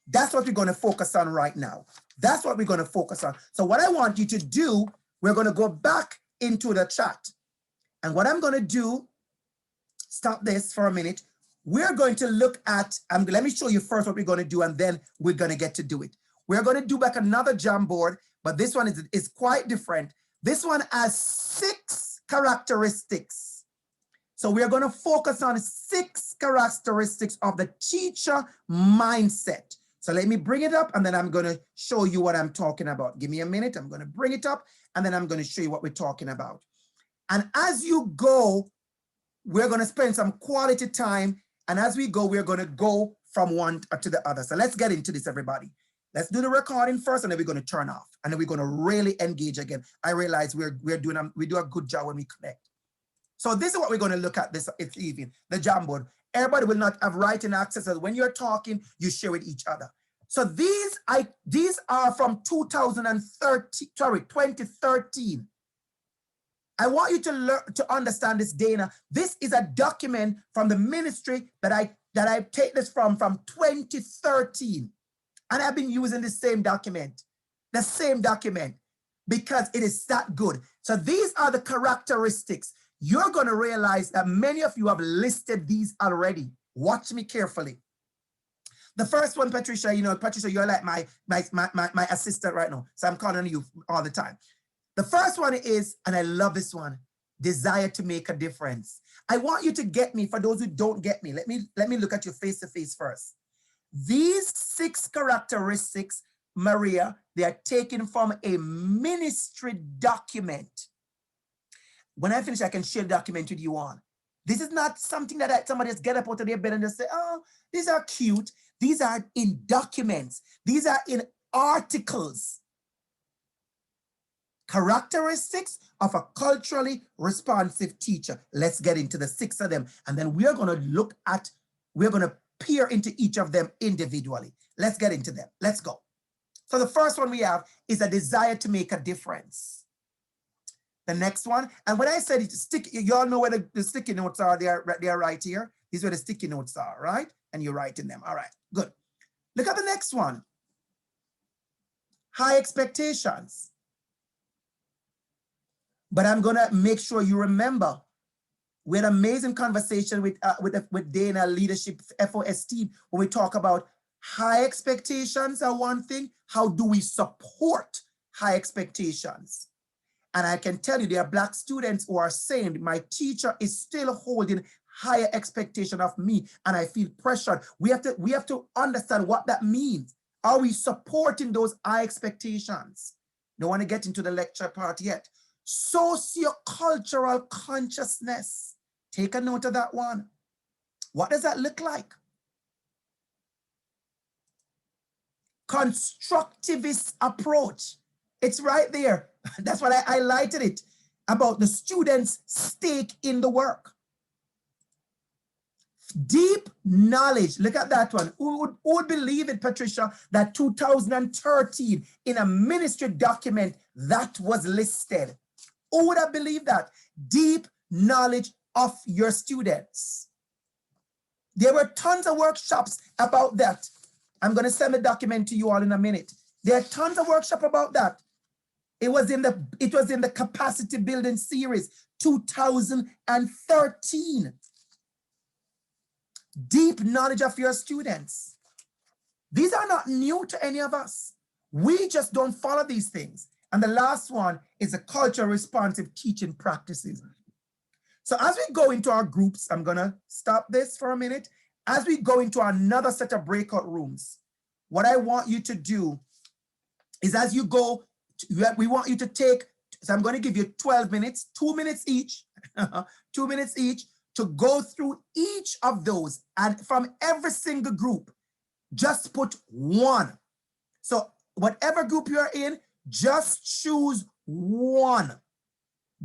That's what we're going to focus on right now. That's what we're going to focus on. So what I want you to do, we're going to go back into the chat. And what I'm going to do, stop this for a minute. We're going to look at, let me show you first what we're going to do, and then we're going to get to do it. We're going to do back another Jamboard, but this one is quite different. This one has 6 characteristics. So we're going to focus on 6 characteristics of the teacher mindset. So let me bring it up, and then I'm going to show you what I'm talking about. Give me a minute. I'm going to bring it up, and then I'm going to show you what we're talking about. And as you go, we're going to spend some quality time. And as we go, we're going to go from one to the other. So let's get into this, everybody. Let's do the recording first, and then we're going to turn off. And then we're going to really engage again. I realize we do a good job when we connect. So this is what we're going to look at this evening, the Jamboard. Everybody will not have writing access. So when you're talking, you share with each other. So these are from 2013. I want you to learn to understand this, Dana. This is a document from the ministry that I take this from 2013. And I've been using the same document, because it is that good. So these are the characteristics. You're going to realize that many of you have listed these already. Watch me carefully. The first one, Patricia, Patricia, you're like my assistant right now. So I'm calling on you all the time. The first one is, and I love this one, desire to make a difference. I want you to get me, for those who don't get me, let me look at you face to face first. These 6 characteristics, Maria, they are taken from a ministry document. When I finish, I can share the document with you on. This is not something that somebody just get up out of their bed and just say, oh, these are cute. These are in documents. These are in articles. Characteristics of a culturally responsive teacher. Let's get into the 6 of them. And then we're going to peer into each of them individually. Let's get into them. Let's go. So the first one we have is a desire to make a difference. The next one, and when I said it, you all know where the sticky notes are. They are right here. These are where the sticky notes are, right? And you're writing them. All right, good. Look at the next one. High expectations. But I'm gonna make sure you remember, we had an amazing conversation with Dana leadership FOS team when we talk about high expectations are one thing. How do we support high expectations? And I can tell you there are Black students who are saying my teacher is still holding higher expectation of me and I feel pressured. We have to understand what that means. Are we supporting those high expectations? Don't want to get into the lecture part yet. Sociocultural consciousness. Take a note of that one. What does that look like? Constructivist approach. It's right there. That's what I highlighted it about the students' stake in the work. Deep knowledge. Look at that one. Who would believe it, Patricia, that 2013 in a ministry document that was listed? Who would have believed that? Deep knowledge of your students. There were tons of workshops about that. I'm going to send the document to you all in a minute. There are tons of workshops about that. It was in the capacity building series, 2013. Deep knowledge of your students. These are not new to any of us. We just don't follow these things. And the last one is the culture responsive teaching practices. So as we go into our groups, I'm gonna stop this for a minute. As we go into another set of breakout rooms, what I want you to do is as you go, we want you to take, so I'm gonna give you 12 minutes, 2 minutes each, 2 minutes each to go through each of those. And from every single group, just put one. So whatever group you're in, just choose one.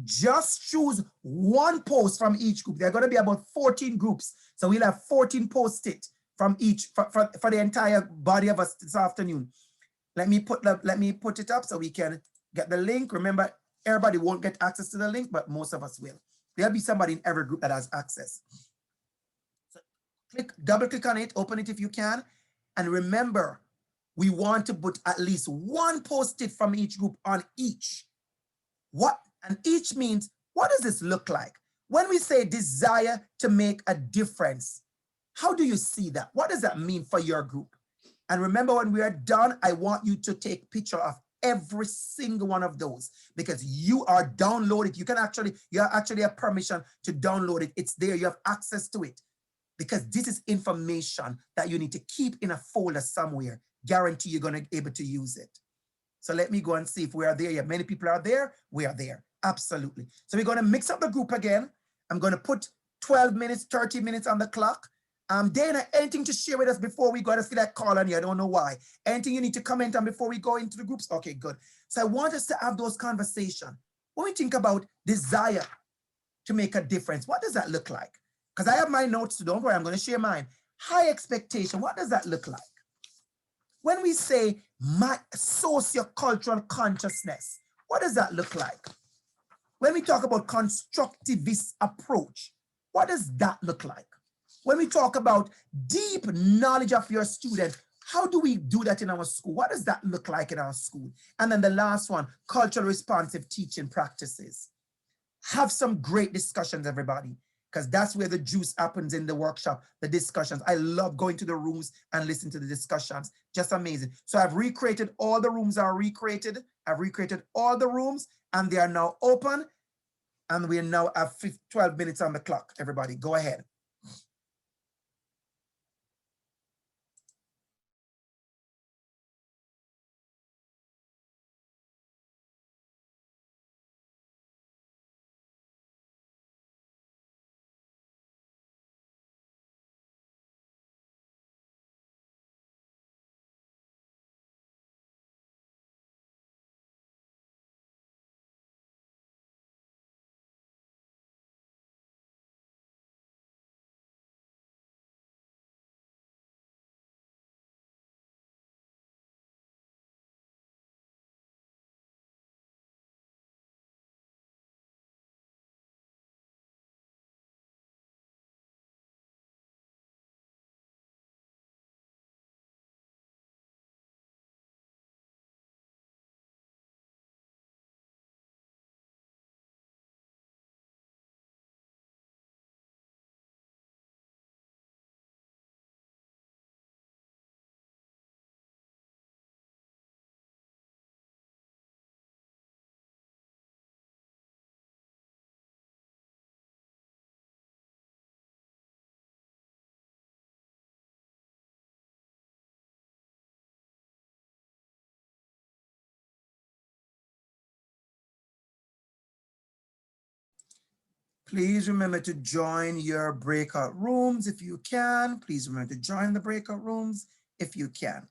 Just choose one post from each group. There are going to be about 14 groups. So we'll have 14 post-it from each for the entire body of us this afternoon. Let me put it up so we can get the link. Remember, everybody won't get access to the link, but most of us will. There'll be somebody in every group that has access. So double click on it, open it if you can. And remember, we want to put at least one post-it from each group on each. And each means, what does this look like? When we say desire to make a difference, how do you see that? What does that mean for your group? And remember, when we are done, I want you to take a picture of every single one of those because you are downloaded. You actually have permission to download it. It's there, you have access to it because this is information that you need to keep in a folder somewhere. Guarantee you're going to be able to use it. So let me go and see if we are there. Yeah, many people are there. We are there. Absolutely. So we're going to mix up the group again. I'm going to put 12 minutes, 30 minutes on the clock. Dana, anything to share with us before we go? I see that call on you. I don't know why. Anything you need to comment on before we go into the groups? Okay, good. So I want us to have those conversations. When we think about desire to make a difference, what does that look like? Because I have my notes, so don't worry, I'm going to share mine. High expectation, what does that look like? When we say my sociocultural consciousness, what does that look like? When we talk about constructivist approach, what does that look like? When we talk about deep knowledge of your student, how do we do that in our school? What does that look like in our school? And then the last one, cultural responsive teaching practices. Have some great discussions, everybody, because that's where the juice happens in the workshop, the discussions. I love going to the rooms and listening to the discussions. Just amazing. So I've recreated, all the rooms are recreated. I've recreated all the rooms and they are now open. And we now have 12 minutes on the clock. Everybody, go ahead. Please remember to join your breakout rooms if you can. Please remember to join the breakout rooms if you can.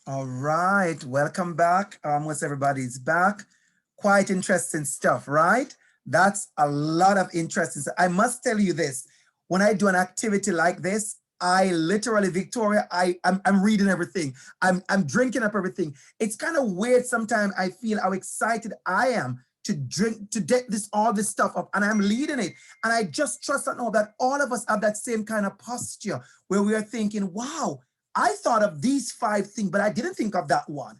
All right, welcome back. Almost everybody's back. Quite interesting stuff, right? That's a lot of interesting stuff. I must tell you this, when I do an activity like this, I literally, Victoria, I'm reading everything. I'm drinking up everything. It's kind of weird sometimes. I feel how excited I am to drink, to get all this stuff up, and I'm leading it. And I just trust and know that all of us have that same kind of posture where we are thinking, wow, I thought of these 5 things, but I didn't think of that one.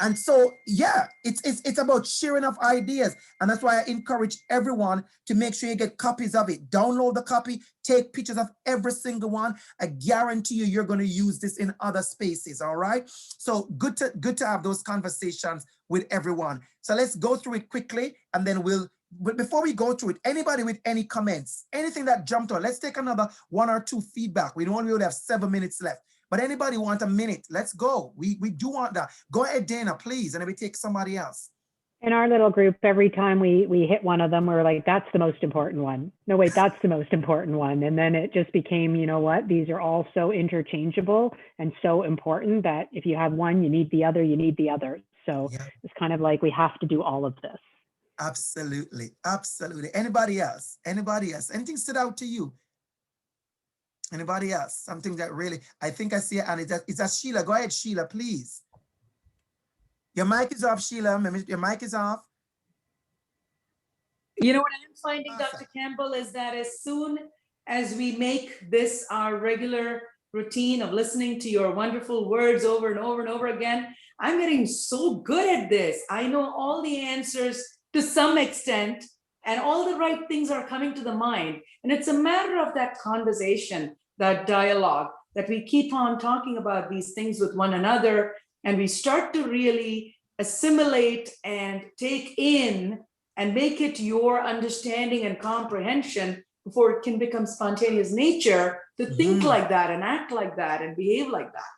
And so, yeah, it's about sharing of ideas. And that's why I encourage everyone to make sure you get copies of it. Download the copy, take pictures of every single one. I guarantee you, you're going to use this in other spaces, all right? So good to have those conversations with everyone. So let's go through it quickly, and then but before we go through it, anybody with any comments, anything that jumped on, let's take another 1 or 2 feedback. We only have 7 minutes left. But anybody want a minute? Let's go. We do want that. Go ahead, Dana, please, and then we take somebody else. In our little group, every time we hit one of them, we're like, that's the most important one. No, wait, that's the most important one. And then it just became, you know what, these are all so interchangeable and so important that if you have one, you need the other, you need the other. So yeah, it's kind of like we have to do all of this. Absolutely, absolutely. Anybody else? Anybody else? Anything stood out to you? Anybody else? Something that really, I think I see it, and it's a Sheila. Go ahead, Sheila, please. Your mic is off, Sheila. Your mic is off. You know what I'm finding, Dr. Campbell, is that as soon as we make this our regular routine of listening to your wonderful words over and over and over again, I'm getting so good at this. I know all the answers to some extent, and all the right things are coming to the mind. And it's a matter of that conversation, that dialogue, that we keep on talking about these things with one another, and we start to really assimilate and take in and make it your understanding and comprehension before it can become spontaneous nature to think like that and act like that and behave like that.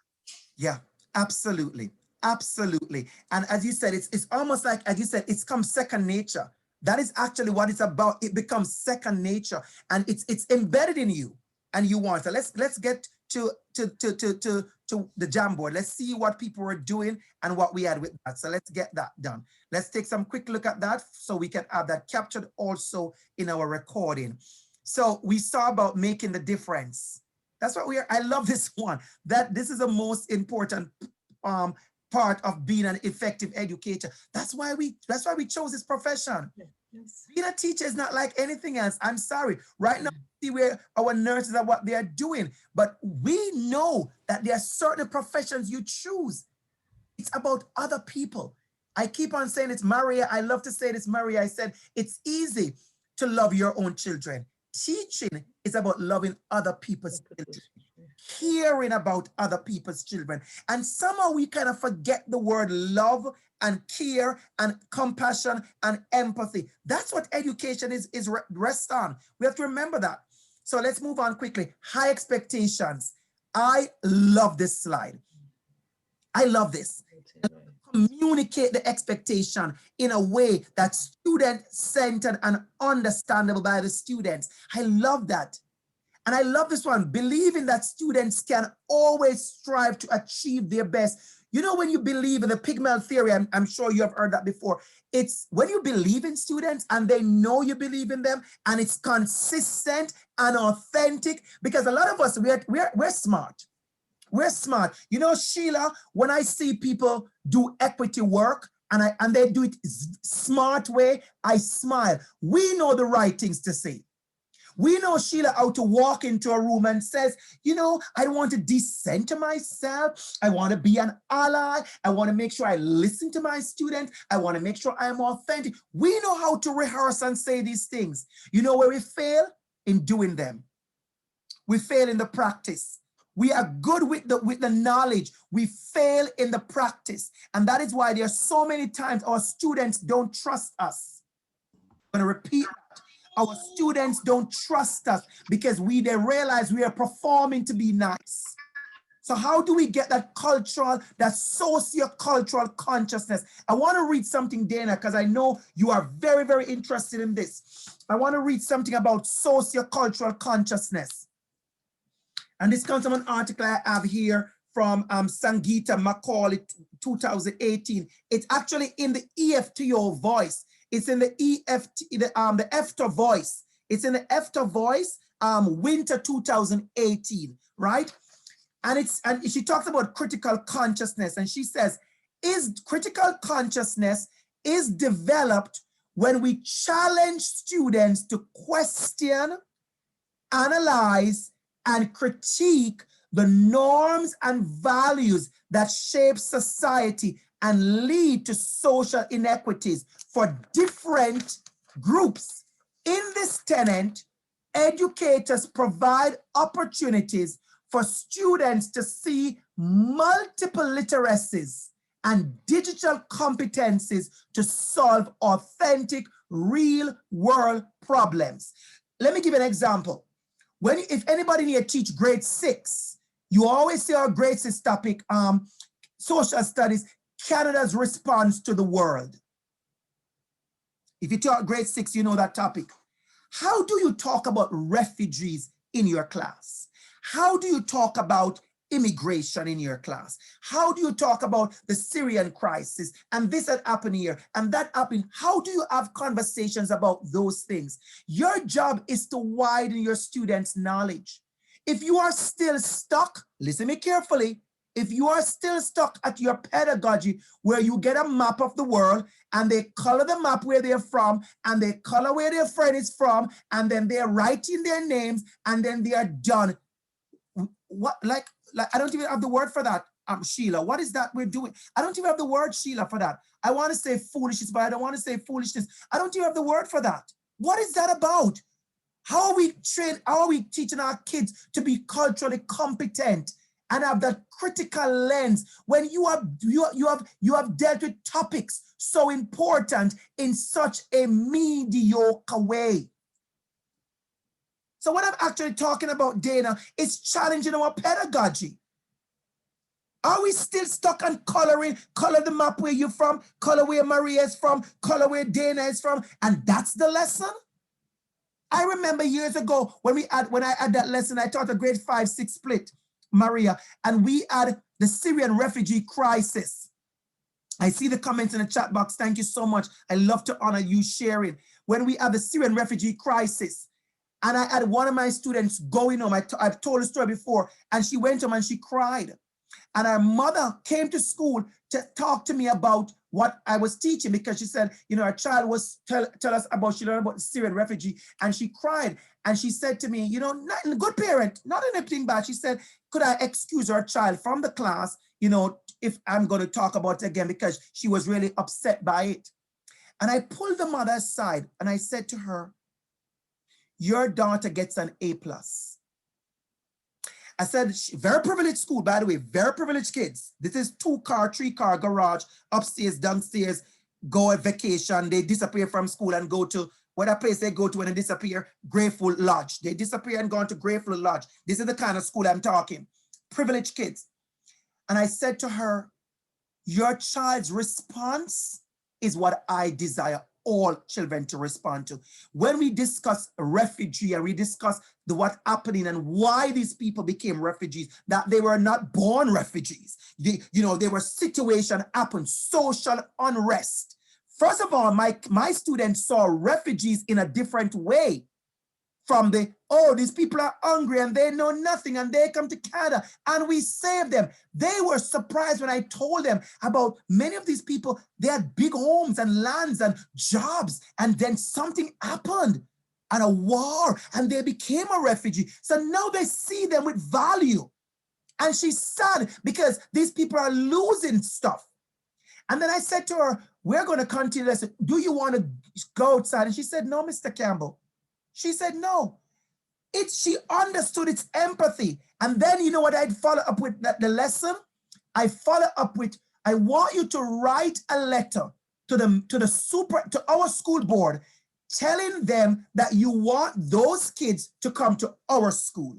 Yeah, absolutely. Absolutely. And as you said, it's almost like, as you said, it's come second nature. That is actually what it's about. It becomes second nature, and it's embedded in you, and you want it. Let's get to the Jamboard. Let's see what people were doing and what we had with that. So let's get that done. Let's take some quick look at that so we can have that captured also in our recording. So we saw about making the difference. That's what I love this one. This is the most important part of being an effective educator. That's why we chose this profession. Yes. Being a teacher is not like anything else. I'm sorry. Right now, see where our nurses are, what they are doing. But we know that there are certain professions you choose. It's about other people. I keep on saying it's Maria. I love to say this, Maria. I said, it's easy to love your own children. Teaching is about loving other people's children, caring about other people's children. And somehow we kind of forget the word love and care and compassion and empathy. That's what education is rests on. We have to remember that. So let's move on quickly. High expectations. I love this slide. I love this. Communicate the expectation in a way that's student-centered and understandable by the students. I love that. And I love this one, believing that students can always strive to achieve their best. You know, when you believe in the Pygmalion theory, I'm sure you have heard that before. It's when you believe in students and they know you believe in them, and it's consistent and authentic, because a lot of us, we're smart. We're smart. You know, Sheila, when I see people do equity work and they do it smart way, I smile. We know the right things to say. We know, Sheila, how to walk into a room and says, you know, I don't want to decenter myself. I want to be an ally. I want to make sure I listen to my students. I want to make sure I'm authentic. We know how to rehearse and say these things. You know where we fail? In doing them. We fail in the practice. We are good with the knowledge. We fail in the practice. And that is why there are so many times our students don't trust us. I'm going to repeat that. Our students don't trust us because they realize we are performing to be nice. So how do we get that cultural, that socio-cultural consciousness? I want to read something, Dana, because I know you are very, very interested in this. I want to read something about socio-cultural consciousness. And this comes from an article I have here from Sangeeta Macaulay, 2018. It's actually in the EFTO voice. It's in the the EFTA voice. It's in the EFTA voice, winter 2018, right? And she talks about critical consciousness, and she says, critical consciousness is developed when we challenge students to question, analyze, and critique the norms and values that shape society and lead to social inequities for different groups. In this tenet, educators provide opportunities for students to see multiple literacies and digital competencies to solve authentic, real-world problems. Let me give you an example. If anybody here teach grade 6, you always see our grade 6 topic, social studies, Canada's response to the world. If you taught grade 6, you know that topic. How do you talk about refugees in your class? How do you talk about immigration in your class? How do you talk about the Syrian crisis and this had happened here and that happened? How do you have conversations about those things? Your job is to widen your students' knowledge. If you are still stuck, listen to me carefully. If you are still stuck at your pedagogy where you get a map of the world and they color the map where they're from and they color where their friend is from and then they're writing their names and then they are done. What, like I don't even have the word for that, Sheila. What is that we're doing? I don't even have the word, Sheila, for that. I want to say foolishness, but I don't want to say foolishness. I don't even have the word for that. What is that about? How are we trained? How are we teaching our kids to be culturally competent and have that critical lens when you have dealt with topics so important in such a mediocre way? So what I'm actually talking about, Dana, is challenging our pedagogy. Are we still stuck on coloring? Color the map where you're from, color where Maria is from, color where Dana is from, and that's the lesson? I remember years ago when I had that lesson, I taught a grade 5-6 split, Maria, and we had the Syrian refugee crisis. I see the comments in the chat box. Thank you so much. I love to honor you sharing. When we had the Syrian refugee crisis, and I had one of my students going home. I've told the story before, and she went home and she cried. And her mother came to school to talk to me about what I was teaching because she said, you know, her child was tell us about, she learned about the Syrian refugee, and she cried. And she said to me, you know, not a good parent, not anything bad. She said, could I excuse her child from the class, you know, if I'm going to talk about it again, because she was really upset by it. And I pulled the mother aside and I said to her, your daughter gets an A+. I said, very privileged school, by the way, very privileged kids. This is 2-car, 3-car garage, upstairs, downstairs, go on vacation. They disappear from school and go to whatever place they go to when they disappear, Grateful Lodge. They disappear and go to Grateful Lodge. This is the kind of school I'm talking, privileged kids. And I said to her, your child's response is what I desire all children to respond to. When we discuss refugee and we discuss what's happening and why these people became refugees, that they were not born refugees. There were situations happen, social unrest. First of all, my students saw refugees in a different way. From these people are hungry and they know nothing and they come to Canada and we save them. They were surprised when I told them about many of these people, they had big homes and lands and jobs, and then something happened and a war and they became a refugee. So now they see them with value. And she's sad because these people are losing stuff. And then I said to her, we're going to continue this. Do you want to go outside? And she said, no, Mr. Campbell. She said, no. She understood its empathy. And then you know what I'd follow up with the lesson? I follow up with, I want you to write a letter to our school board telling them that you want those kids to come to our school.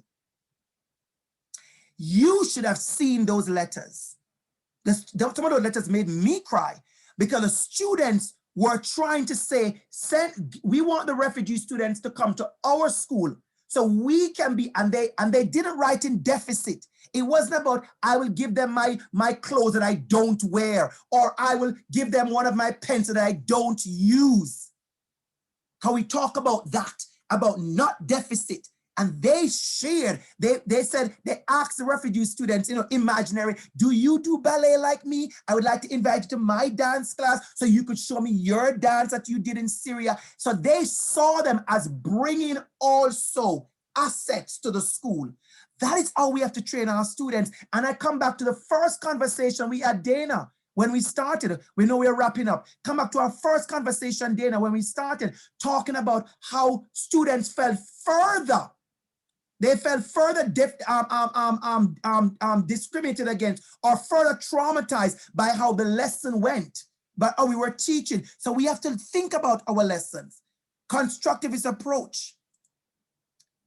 You should have seen those letters. Some of those letters made me cry because the students were trying to say, we want the refugee students to come to our school so we can be, and they didn't write in deficit. It wasn't about, I will give them my clothes that I don't wear, or I will give them one of my pens that I don't use. How we talk about that, about not deficit. And they shared, they said, they asked the refugee students, imaginary, do you do ballet like me? I would like to invite you to my dance class so you could show me your dance that you did in Syria. So they saw them as bringing also assets to the school. That is how we have to train our students. And I come back to the first conversation we had, Dana, when we started. We know we're wrapping up. Come back to our first conversation, Dana, when we started talking about how students fell further. They felt further discriminated against or further traumatized by how the lesson went, by how we were teaching. So we have to think about our lessons. Constructivist approach.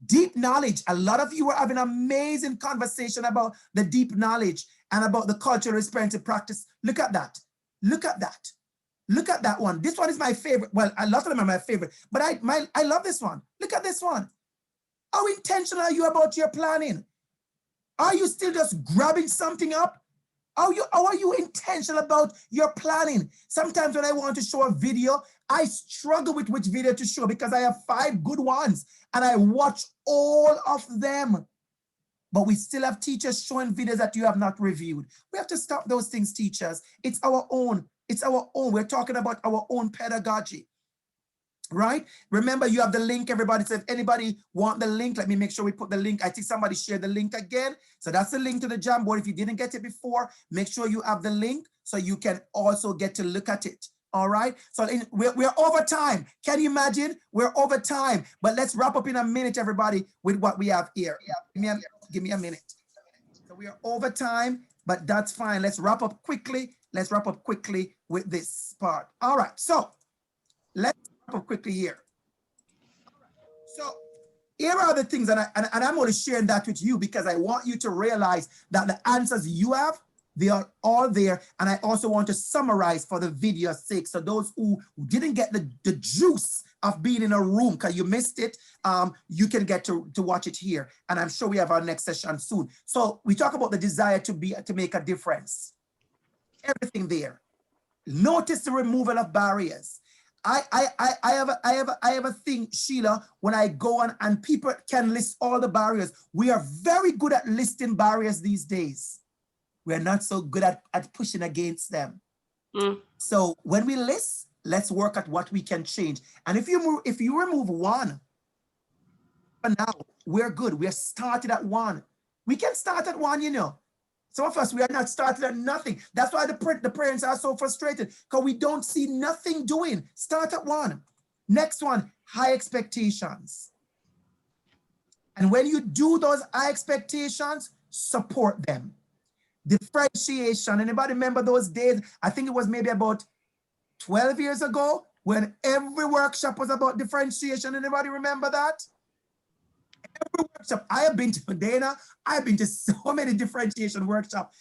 Deep knowledge. A lot of you are having an amazing conversation about the deep knowledge and about the cultural responsive practice. Look at that. Look at that. Look at that one. This one is my favorite. Well, a lot of them are my favorite, but I love this one. Look at this one. How intentional are you about your planning? Are you still just grabbing something up? How are you intentional about your planning? Sometimes when I want to show a video, I struggle with which video to show because I have 5 good ones and I watch all of them. But we still have teachers showing videos that you have not reviewed. We have to stop those things, teachers. It's our own. It's our own. We're talking about our own pedagogy. Right? Remember, you have the link, everybody. So if anybody want the link, let me make sure we put the link. I think somebody shared the link again. So that's the link to the Jamboard. If you didn't get it before, make sure you have the link so you can also get to look at it. All right. So we're over time. Can you imagine? We're over time. But let's wrap up in a minute, everybody, with what we have here. Give me a minute. So we are over time, but that's fine. Let's wrap up quickly. Let's wrap up quickly with this part. All right. So let's wrap up quickly here. So here are the things, and I'm only sharing that with you because I want you to realize that the answers you have, they are all there. And I also want to summarize for the video's sake. So those who didn't get the juice of being in a room because you missed it, you can get to watch it here. And I'm sure we have our next session soon. So we talk about the desire to make a difference. Everything there. Notice the removal of barriers. I have a thing, Sheila, when I go on and people can list all the barriers. We are very good at listing barriers these days. We're not so good at pushing against them. So when we list, let's work at what we can change. And if you remove one, for now, we're good. We're started at one. We can start at one, you know. Some of us, we are not started at nothing. That's why the parents are so frustrated, because we don't see nothing doing. Start at one. Next one, high expectations. And when you do those high expectations, support them. Differentiation. Anybody remember those days? I think it was maybe about 12 years ago when every workshop was about differentiation. Anybody remember that? Every workshop. I have been to, Dana, I've been to so many differentiation workshops.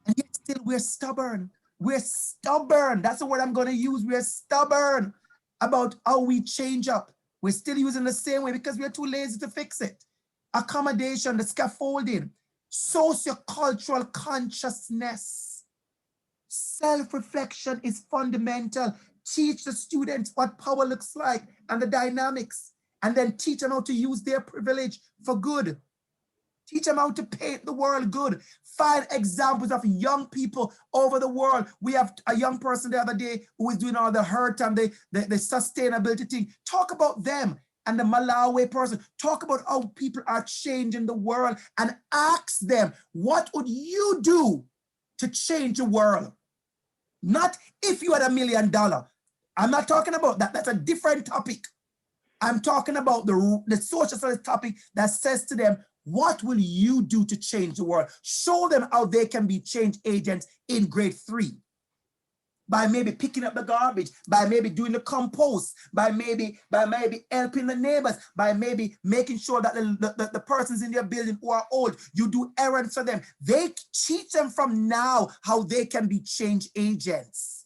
And yet still we're stubborn. We're stubborn. That's the word I'm going to use. We're stubborn about how we change up. We're still using the same way because we're too lazy to fix it. Accommodation, the scaffolding, sociocultural consciousness. Self-reflection is fundamental. Teach the students what power looks like and the dynamics, and then teach them how to use their privilege for good. Teach them how to paint the world good. Find examples of young people over the world. We have a young person the other day who is doing all the hurt and the sustainability thing. Talk about them. And the Malawi person, talk about how people are changing the world and ask them, what would you do to change the world? Not if you had $1 million. I'm not talking about that. That's a different topic. I'm talking about the social studies topic that says to them, what will you do to change the world? Show them how they can be change agents in grade 3. by maybe picking up the garbage, by maybe doing the compost, by maybe helping the neighbors, by maybe making sure that the persons in their building who are old, you do errands for them. They teach them from now how they can be change agents.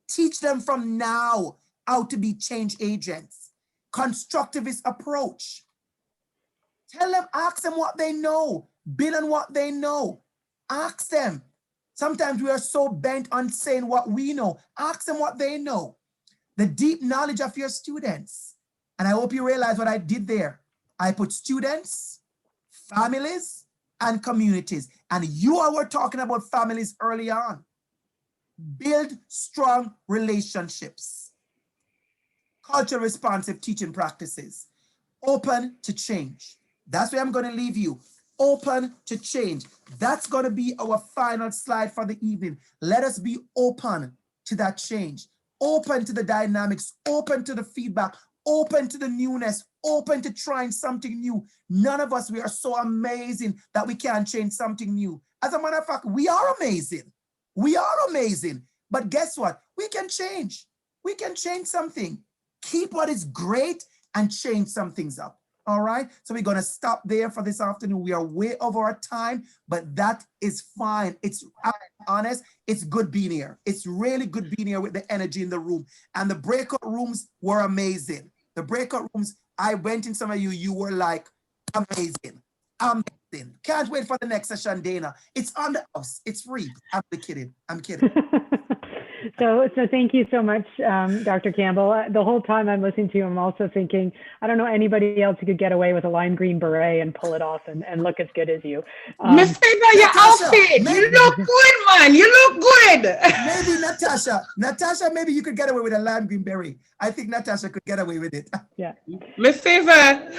Teach them from now how to be change agents. Constructivist approach. Tell them, ask them what they know, build on what they know. Ask them. Sometimes we are so bent on saying what we know. Ask them what they know. The deep knowledge of your students. And I hope you realize what I did there. I put students, families, and communities. And you all were talking about families early on. Build strong relationships. Culture responsive teaching practices. Open to change. That's where I'm going to leave you. Open to change. That's going to be our final slide for the evening. Let us be open to that change. Open to the dynamics. Open to the feedback. Open to the newness. Open to trying something new. None of us, we are so amazing that we can't change something new. As a matter of fact, we are amazing. We are amazing. But guess what? We can change. We can change something. Keep what is great and change some things up. All right. So we're going to stop there for this afternoon. We are way over our time, but that is fine. It's honest. It's good being here. It's really good being here with the energy in the room. And the breakout rooms were amazing. The breakout rooms, I went in some of you, you were like amazing. Amazing. Can't wait for the next session, Dana. It's on the house. It's free. I'm kidding. I'm kidding. So thank you so much, Dr. Campbell. The whole time I'm listening to you, I'm also thinking, I don't know anybody else who could get away with a lime green beret and pull it off and look as good as you. Miss Favor, your outfit, you look good, man. You look good. Maybe Natasha, maybe you could get away with a lime green beret. I think Natasha could get away with it. Yeah. Miss Favor.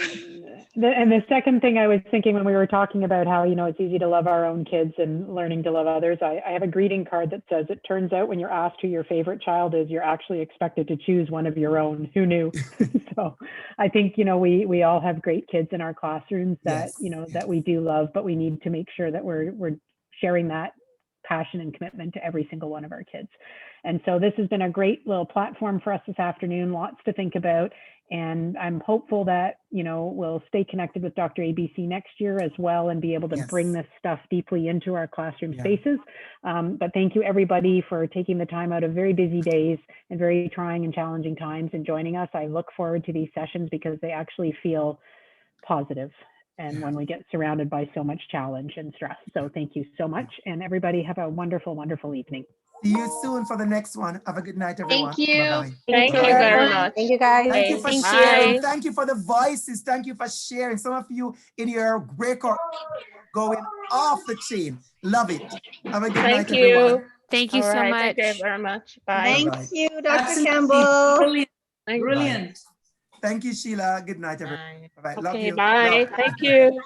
And the second thing I was thinking when we were talking about how, it's easy to love our own kids and learning to love others, I have a greeting card that says, it turns out when you're asked who your favorite child is, you're actually expected to choose one of your own. Who knew? So I think, we all have great kids in our classrooms that, that we do love, but we need to make sure that we're sharing that passion and commitment to every single one of our kids. And so this has been a great little platform for us this afternoon, lots to think about. And I'm hopeful that, we'll stay connected with DR.ABC next year as well and be able to bring this stuff deeply into our classroom spaces. But thank you everybody for taking the time out of very busy days and very trying and challenging times and joining us. I look forward to these sessions because they actually feel positive. And when we get surrounded by so much challenge and stress. So thank you so much. And everybody have a wonderful, wonderful evening. See you soon for the next one. Have a good night, everyone. Thank you. Bye-bye. Thank you very much. Thank you, guys. Thank you for Thank sharing. you. Thank you for the voices. Thank you for sharing. Some of you in your breakout going off the chain. Love it. Have a good night, everyone. Thank you All so right, much. Thank you very much. Bye. Thank Bye-bye. you, Dr. Absolutely Campbell. Brilliant. Thank you. Brilliant. Thank you, Sheila. Good night, everyone. Bye-bye. Love Okay, you. bye. Love. Thank you.